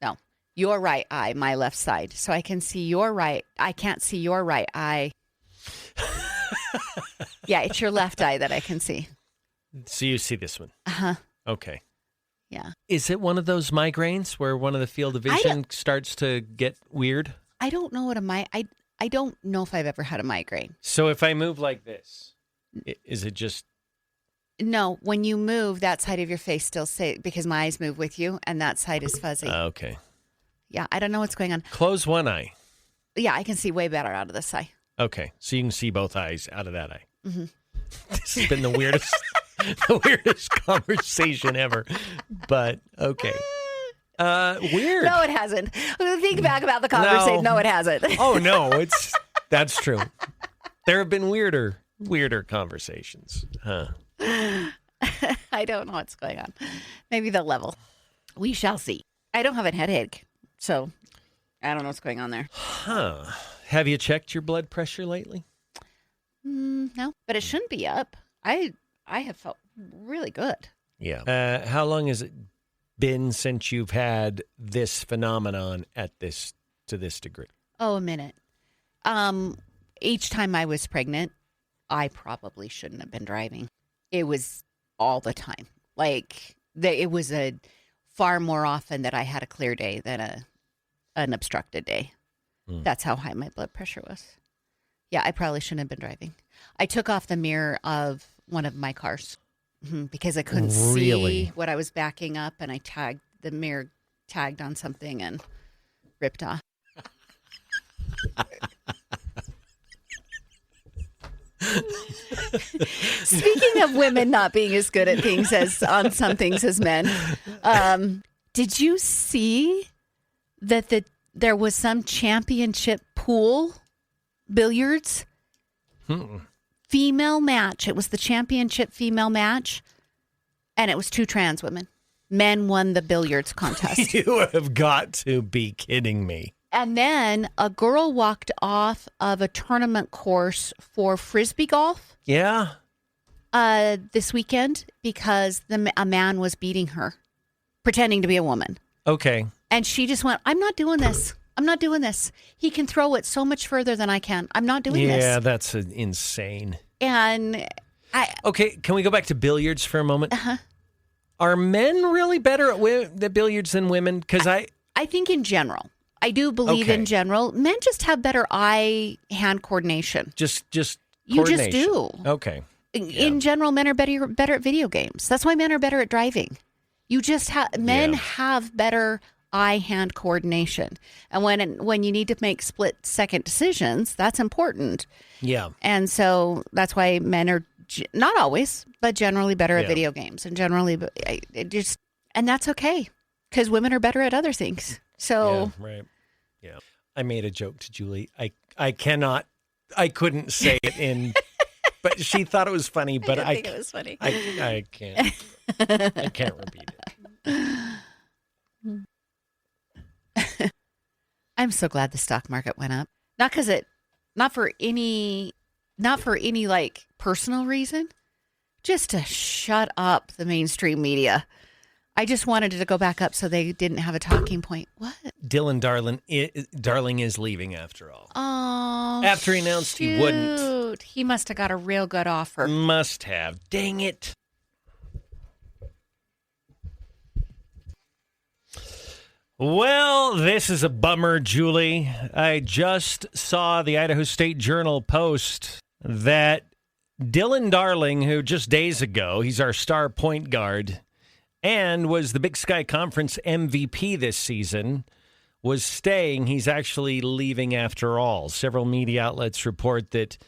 no, your right eye, my left side. So I can see your right. I can't see your right eye. Yeah, it's your left eye that I can see. So you see this one? Uh-huh. Okay. Yeah. Is it one of those migraines where one of the field of vision starts to get weird? I don't know what I don't know if I've ever had a migraine. So if I move like this, is it just... No, when you move, that side of your face still stays, because my eyes move with you, and that side is fuzzy. Okay. Yeah, I don't know what's going on. Close one eye. Yeah, I can see way better out of this eye. Okay, so you can see both eyes out of that eye. Mm-hmm. This has been the weirdest, the weirdest conversation ever. But okay, weird. No, it hasn't. Think back about the conversation. No, it hasn't. Oh no, that's true. There have been weirder conversations, huh? I don't know what's going on. Maybe the level. We shall see. I don't have a headache, so I don't know what's going on there. Huh. Have you checked your blood pressure lately? No, but it shouldn't be up. I have felt really good. Yeah. How long has it been since you've had this phenomenon to this degree? Oh, a minute. Each time I was pregnant, I probably shouldn't have been driving. It was all the time. Like it was a far more often that I had a clear day than an obstructed day. That's how high my blood pressure was. Yeah, I probably shouldn't have been driving. I took off the mirror of one of my cars because I couldn't see what I was backing up, and I the mirror tagged on something and ripped off. Speaking of women not being as good at things on some things as men, did you see that there was some championship pool billiards female match? It was the championship female match. And it was 2 trans women. Men won the billiards contest. You have got to be kidding me. And then a girl walked off of a tournament course for Frisbee golf. Yeah. This weekend because a man was beating her, pretending to be a woman. Okay. And she just went, I'm not doing this. I'm not doing this. He can throw it so much further than I can. I'm not doing this. Yeah, that's insane. And Okay, can we go back to billiards for a moment? Uh-huh. Are men really better at billiards than women? Because I think in general, I do believe in general, men just have better eye-hand coordination. Just you coordination. just do. Okay. In general, men are better at video games. That's why men are better at driving. You just men have better eye-hand coordination, and when you need to make split-second decisions, that's important. Yeah. And so that's why men are not always, but generally better at video games, and generally, and that's okay because women are better at other things. So right. Yeah. I made a joke to Julie. I couldn't say it in. But she thought it was funny, but I think it was funny. I can't. I can't repeat it. I'm so glad the stock market went up. Not for any like personal reason, just to shut up the mainstream media. I just wanted it to go back up so they didn't have a talking point. What? Dylan Darling is leaving after all. Oh, after he announced he wouldn't. He must have got a real good offer. Must have. Dang it. Well, this is a bummer, Julie. I just saw the Idaho State Journal post that Dylan Darling, who just days ago, he's our star point guard, and was the Big Sky Conference MVP this season, was staying. He's actually leaving after all. Several media outlets report that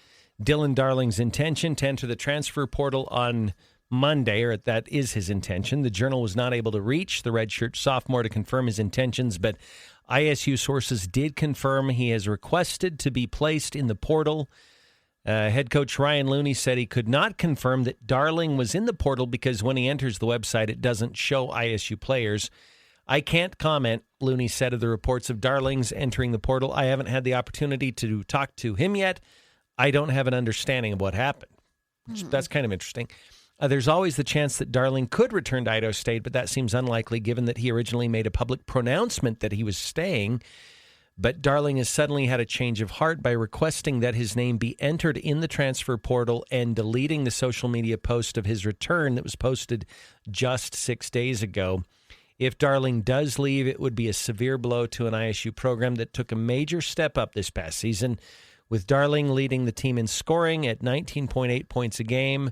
Dylan Darling's intention to enter the transfer portal on Monday, or that is his intention. The Journal was not able to reach the redshirt sophomore to confirm his intentions, but ISU sources did confirm he has requested to be placed in the portal. Head coach Ryan Looney said he could not confirm that Darling was in the portal because when he enters the website, it doesn't show ISU players. I can't comment, Looney said, of the reports of Darling's entering the portal. I haven't had the opportunity to talk to him yet. I don't have an understanding of what happened. That's kind of interesting. There's always the chance that Darling could return to Idaho State, but that seems unlikely given that he originally made a public pronouncement that he was staying. But Darling has suddenly had a change of heart by requesting that his name be entered in the transfer portal and deleting the social media post of his return that was posted just 6 days ago. If Darling does leave, it would be a severe blow to an ISU program that took a major step up this past season, with Darling leading the team in scoring at 19.8 points a game.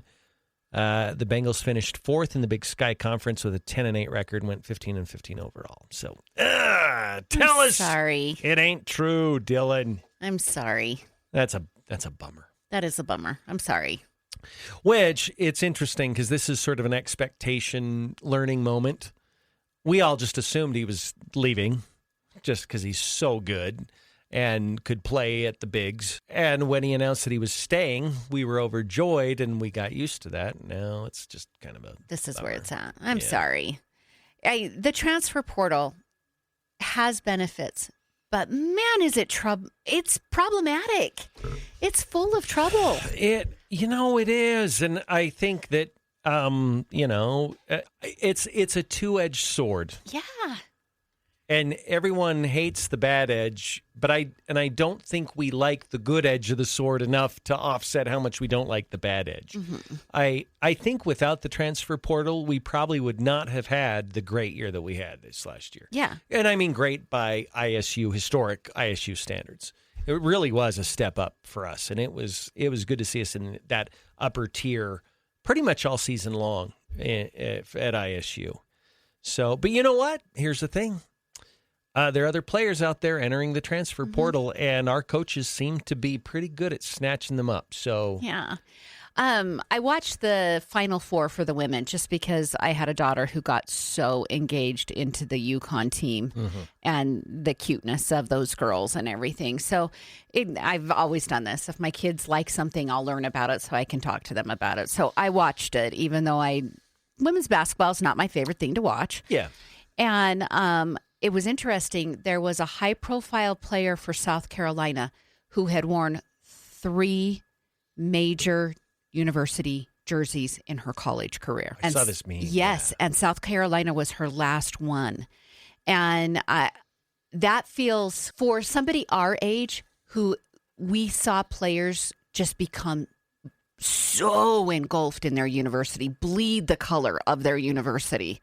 The Bengals finished fourth in the Big Sky Conference with a 10-8 record and went 15-15 overall. So, tell us. Sorry. It ain't true, Dylan. I'm sorry. That's a bummer. That is a bummer. I'm sorry. Which, it's interesting because this is sort of an expectation learning moment. We all just assumed he was leaving just because he's so good and could play at the bigs. And when he announced that he was staying, we were overjoyed and we got used to that. Now it's just kind of a This is bummer. where it's at. I'm sorry. The transfer portal has benefits, but man, is it trouble. It's problematic. It's full of trouble. It is. And I think that, it's a two-edged sword. Yeah. And everyone hates the bad edge, but I don't think we like the good edge of the sword enough to offset how much we don't like the bad edge. Mm-hmm. I think without the transfer portal, we probably would not have had the great year that we had this last year. Yeah. And I mean great by historic ISU standards. It really was a step up for us, and it was good to see us in that upper tier pretty much all season long at ISU. So, but you know what? Here's the thing. There are other players out there entering the transfer portal, and our coaches seem to be pretty good at snatching them up. So yeah. I watched the Final Four for the women just because I had a daughter who got so engaged into the UConn team and the cuteness of those girls and everything. So I've always done this. If my kids like something, I'll learn about it so I can talk to them about it. So I watched it, even though I women's basketball is not my favorite thing to watch. Yeah. And it was interesting. There was a high-profile player for South Carolina who had worn 3 major university jerseys in her college career. I saw this meme. Yes, and South Carolina was her last one. And that feels, for somebody our age who we saw players just become so engulfed in their university, bleed the color of their university.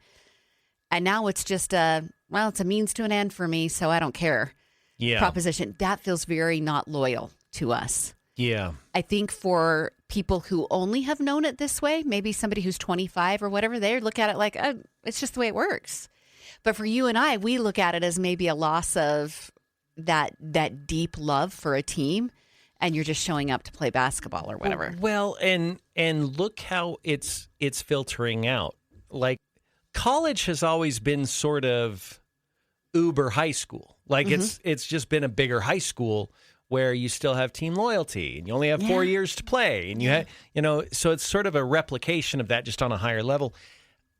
And now it's just it's a means to an end for me, so I don't care. Yeah. Proposition. That feels very not loyal to us. Yeah. I think for people who only have known it this way, maybe somebody who's 25 or whatever, they look at it like, it's just the way it works. But for you and I, we look at it as maybe a loss of that deep love for a team, and you're just showing up to play basketball or whatever. Well, and look how it's filtering out. Like, college has always been sort of uber high school. Like it's just been a bigger high school where you still have team loyalty and you only have 4 years to play, and you have, so it's sort of a replication of that, just on a higher level.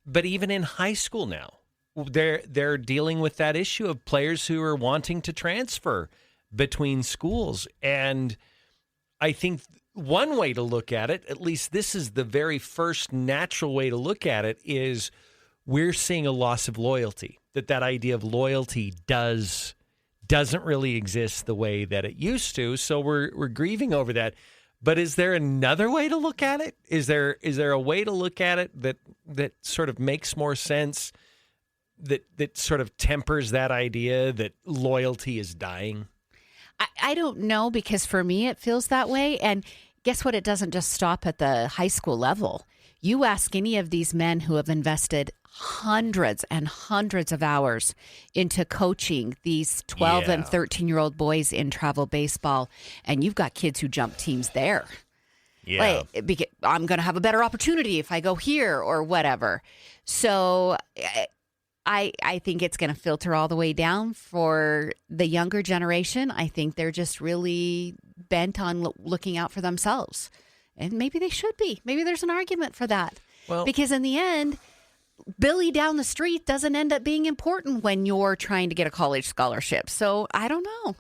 But even in high school now, they're dealing with that issue of players who are wanting to transfer between schools. And I think one way to look at it, at least this is the very first natural way to look at it, is we're seeing a loss of loyalty. That idea of loyalty doesn't really exist the way that it used to. So we're grieving over that. But is there another way to look at it? Is there a way to look at it that sort of makes more sense, that sort of tempers that idea that loyalty is dying? I don't know, because for me it feels that way. And guess what? It doesn't just stop at the high school level. You ask any of these men who have invested hundreds and hundreds of hours into coaching these 12 and 13-year-old boys in travel baseball, and you've got kids who jump teams there. Yeah. Like, I'm going to have a better opportunity if I go here or whatever. So I think it's going to filter all the way down for the younger generation. I think they're just really bent on looking out for themselves. And maybe they should be. Maybe there's an argument for that. Well, because in the end, Billy down the street doesn't end up being important when you're trying to get a college scholarship. So I don't know.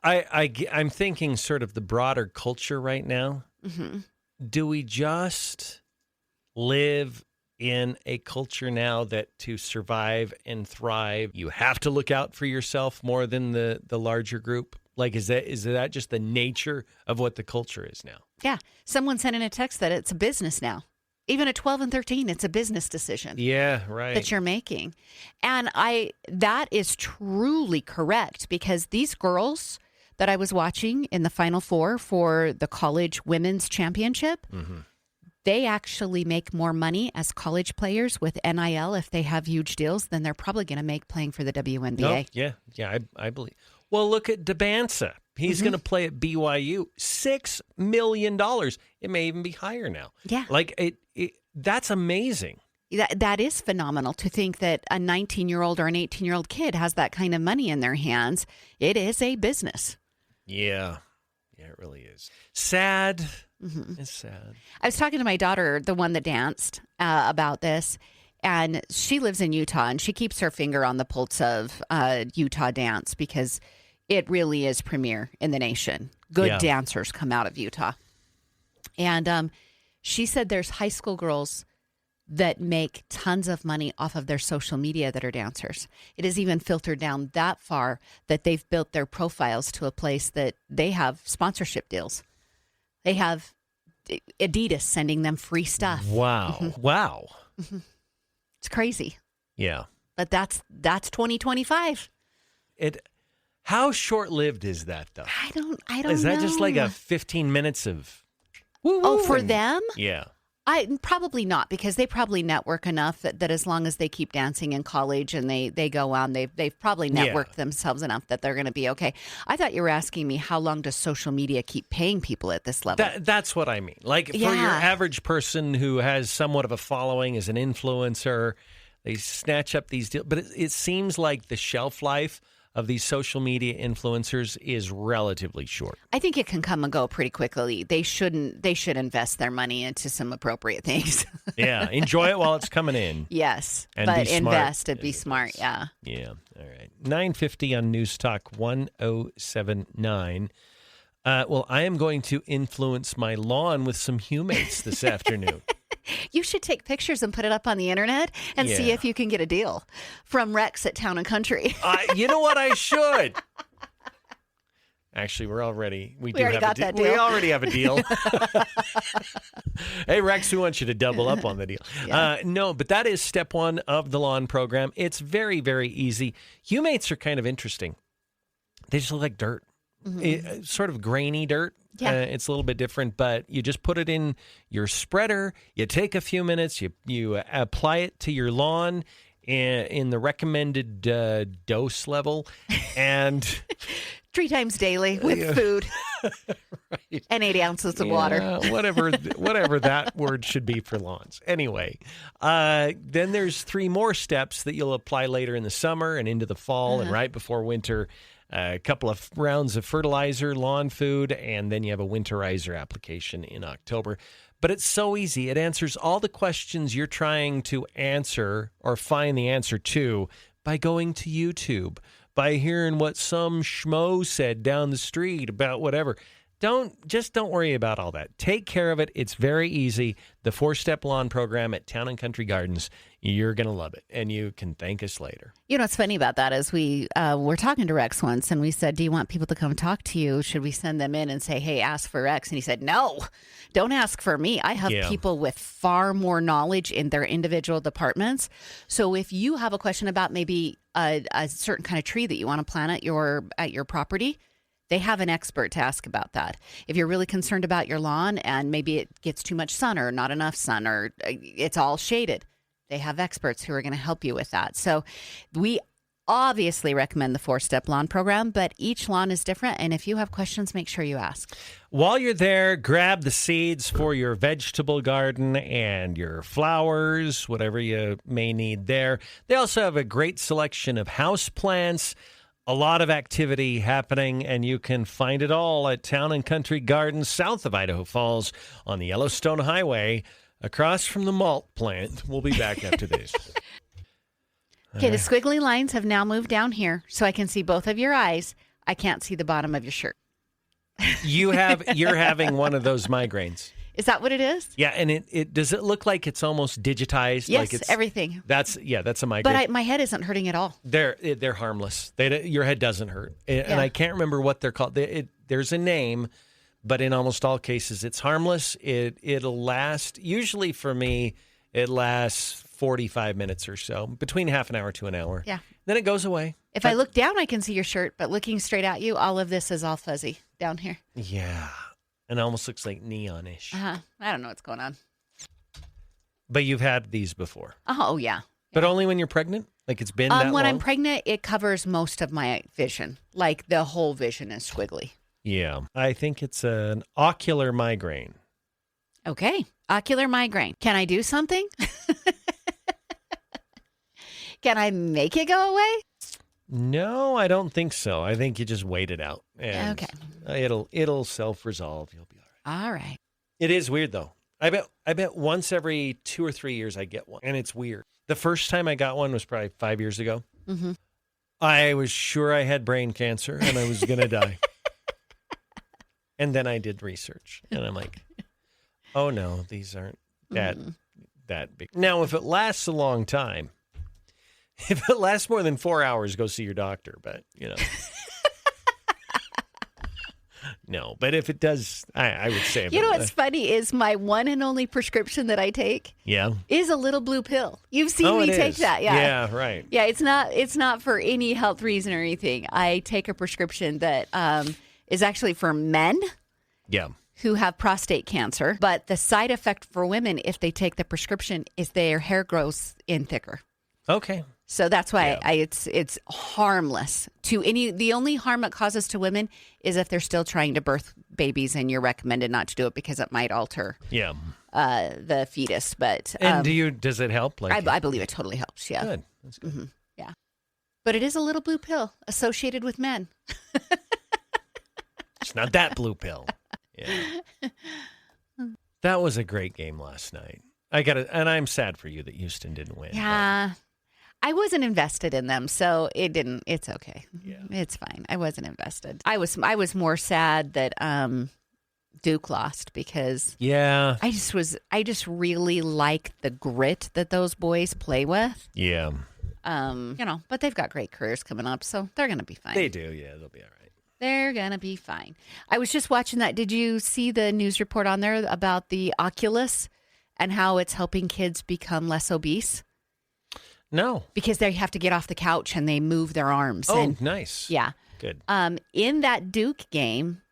I'm thinking sort of the broader culture right now. Mm-hmm. Do we just live in a culture now that to survive and thrive, you have to look out for yourself more than the larger group? Like, is that just the nature of what the culture is now? Yeah. Someone sent in a text that it's a business now. Even at 12 and 13, it's a business decision. Yeah, right. That you're making. And that is truly correct, because these girls that I was watching in the Final Four for the college women's championship, they actually make more money as college players with NIL if they have huge deals than they're probably going to make playing for the WNBA. No, yeah, I believe. Well, look at DeBansa. He's going to play at BYU. $6 million. It may even be higher now. Yeah. Like, that's amazing. That is phenomenal to think that a 19-year-old or an 18-year-old kid has that kind of money in their hands. It is a business. Yeah. Yeah, it really is. Sad. It's sad. I was talking to my daughter, the one that danced, about this. And she lives in Utah, and she keeps her finger on the pulse of Utah dance, because it really is premier in the nation. Good dancers come out of Utah. And she said there's high school girls that make tons of money off of their social media that are dancers. It has even filtered down that far that they've built their profiles to a place that they have sponsorship deals. They have Adidas sending them free stuff. Wow. Wow. It's crazy. Yeah. But that's 2025. How short-lived is that, though? I don't Is that know. just like a 15 minutes of woo-woo? Oh, for them? Yeah. Probably not, because they probably network enough that as long as they keep dancing in college and they go on, they've probably networked themselves enough that they're going to be okay. I thought you were asking me, how long does social media keep paying people at this level? That's what I mean. Like, for your average person who has somewhat of a following as an influencer, they snatch up these deals. But it seems like the shelf life of these social media influencers is relatively short. I think it can come and go pretty quickly. They should invest their money into some appropriate things. Yeah, enjoy it while it's coming in. Yes, and but be invest and be smart. Yeah. Yeah. All right. 9:50 on News Talk 1079. Well, I am going to influence my lawn with some humates this afternoon. You should take pictures and put it up on the internet and see if you can get a deal from Rex at Town and Country. You know what? I should. Actually, we already have a deal. Hey, Rex, we want you to double up on the deal. Yeah. No, but that is step one of the lawn program. It's very, very easy. Humates are kind of interesting. They just look like dirt. Mm-hmm. Sort of grainy dirt. Yeah. It's a little bit different, but you just put it in your spreader. You take a few minutes. You apply it to your lawn in the recommended dose level, and 3 times daily with food. Right. And 8 ounces of water. whatever that word should be for lawns. Anyway, then there's 3 more steps that you'll apply later in the summer and into the fall and right before winter. A couple of rounds of fertilizer, lawn food, and then you have a winterizer application in October. But it's so easy. It answers all the questions you're trying to answer or find the answer to by going to YouTube, by hearing what some schmo said down the street about whatever. Don't worry about all that. Take care of it. It's very easy. The 4-step lawn program at Town and Country Gardens. You're going to love it, and you can thank us later. You know what's funny about that is we were talking to Rex once, and we said, do you want people to come talk to you? Should we send them in and say, hey, ask for Rex? And he said, no, don't ask for me. I have people with far more knowledge in their individual departments. So if you have a question about maybe a certain kind of tree that you want to plant at your property, they have an expert to ask about that. If you're really concerned about your lawn and maybe it gets too much sun or not enough sun or it's all shaded, they have experts who are going to help you with that. So we obviously recommend the 4-step lawn program, but each lawn is different. And if you have questions, make sure you ask. While you're there, grab the seeds for your vegetable garden and your flowers, whatever you may need there. They also have a great selection of house plants. A lot of activity happening, and you can find it all at Town and Country Gardens, south of Idaho Falls on the Yellowstone Highway, across from the malt plant. We'll be back after this. Okay, the squiggly lines have now moved down here, so I can see both of your eyes. I can't see the bottom of your shirt. You're having one of those migraines. Is that what it is? Yeah, and it does it look like it's almost digitized? Yes, like it's, everything. That's a migraine. But my head isn't hurting at all. They're harmless. Your head doesn't hurt. And I can't remember what they're called. There's a name, but in almost all cases, it's harmless. It'll last, usually for me, it lasts 45 minutes or so, between half an hour to an hour. Yeah. Then it goes away. If I look down, I can see your shirt, but looking straight at you, all of this is all fuzzy down here. Yeah. And it almost looks like neon-ish. I don't know what's going on. But you've had these before. Oh, yeah. But only when you're pregnant? Like it's been that long? When I'm pregnant, it covers most of my vision. Like the whole vision is squiggly. Yeah. I think it's an ocular migraine. Okay. Ocular migraine. Can I do something? Can I make it go away? No, I don't think so. I think you just wait it out. And it'll self-resolve. You'll be all right. All right. It is weird, though. I bet once every 2 or 3 years I get one, and it's weird. The first time I got one was probably 5 years ago. Mm-hmm. I was sure I had brain cancer, and I was going to die. And then I did research, and I'm like, oh, no, these aren't that big. Now, if it lasts a long time, if it lasts more than 4 hours, go see your doctor. But, no. But if it does, I would say. You know what's funny is my one and only prescription that I take is a little blue pill. You've seen me take that. Yeah. Yeah, right. Yeah, it's not for any health reason or anything. I take a prescription that is actually for men. Yeah. Who have prostate cancer. But the side effect for women, if they take the prescription, is their hair grows in thicker. Okay. So that's why it's harmless to any. The only harm it causes to women is if they're still trying to birth babies, and you're recommended not to do it because it might alter the fetus. But and does it help? I believe it totally helps. Yeah, good. That's good. Mm-hmm. Yeah. But it is a little blue pill associated with men. It's not that blue pill. Yeah. That was a great game last night. And I'm sad for you that Houston didn't win. Yeah. I wasn't invested in them, so it's okay. Yeah. It's fine. I wasn't invested. I was more sad that Duke lost because I just really like the grit that those boys play with. Yeah. But they've got great careers coming up, so they're going to be fine. They do. Yeah, they'll be all right. They're going to be fine. I was just watching that. Did you see the news report on there about the Oculus and how it's helping kids become less obese? No. Because they have to get off the couch and they move their arms. Oh, nice. Yeah. Good. In that Duke game,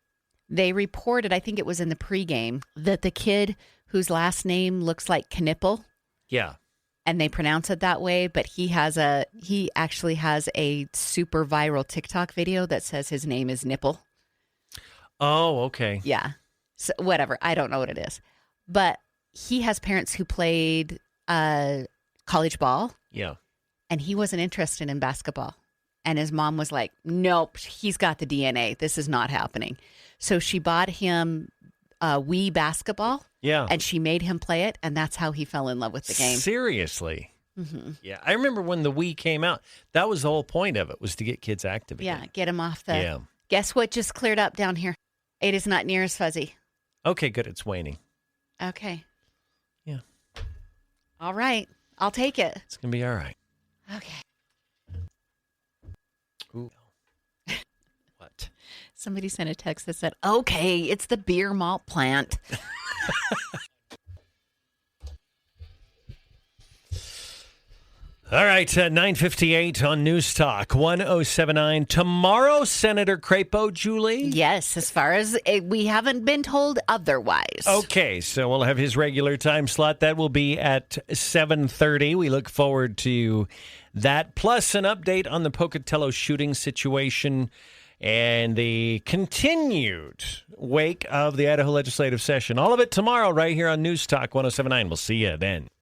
they reported, I think it was in the pregame, that the kid whose last name looks like Knipple. Yeah. And they pronounce it that way, but he actually has a super viral TikTok video that says his name is Nipple. Oh, okay. Yeah. So whatever. I don't know what it is. But he has parents who played college ball. Yeah. And he wasn't interested in basketball. And his mom was like, nope, he's got the DNA. This is not happening. So she bought him Wii basketball. Yeah. And she made him play it. And that's how he fell in love with the game. Seriously? Mm-hmm. Yeah. I remember when the Wii came out, that was the whole point of it, was to get kids active again. Yeah, get him off the... Yeah. Guess what just cleared up down here? It is not near as fuzzy. Okay, good. It's waning. Okay. Yeah. All right. I'll take it. It's going to be all right. Okay. Ooh. What? Somebody sent a text that said, okay, it's the beer malt plant. All right, 9:58 on News Talk 1079. Tomorrow, Senator Crapo, Julie? Yes, as far as we haven't been told otherwise. Okay, so we'll have his regular time slot. That will be at 7:30. We look forward to that, plus an update on the Pocatello shooting situation and the continued wake of the Idaho legislative session. All of it tomorrow right here on News Talk 1079. We'll see you then.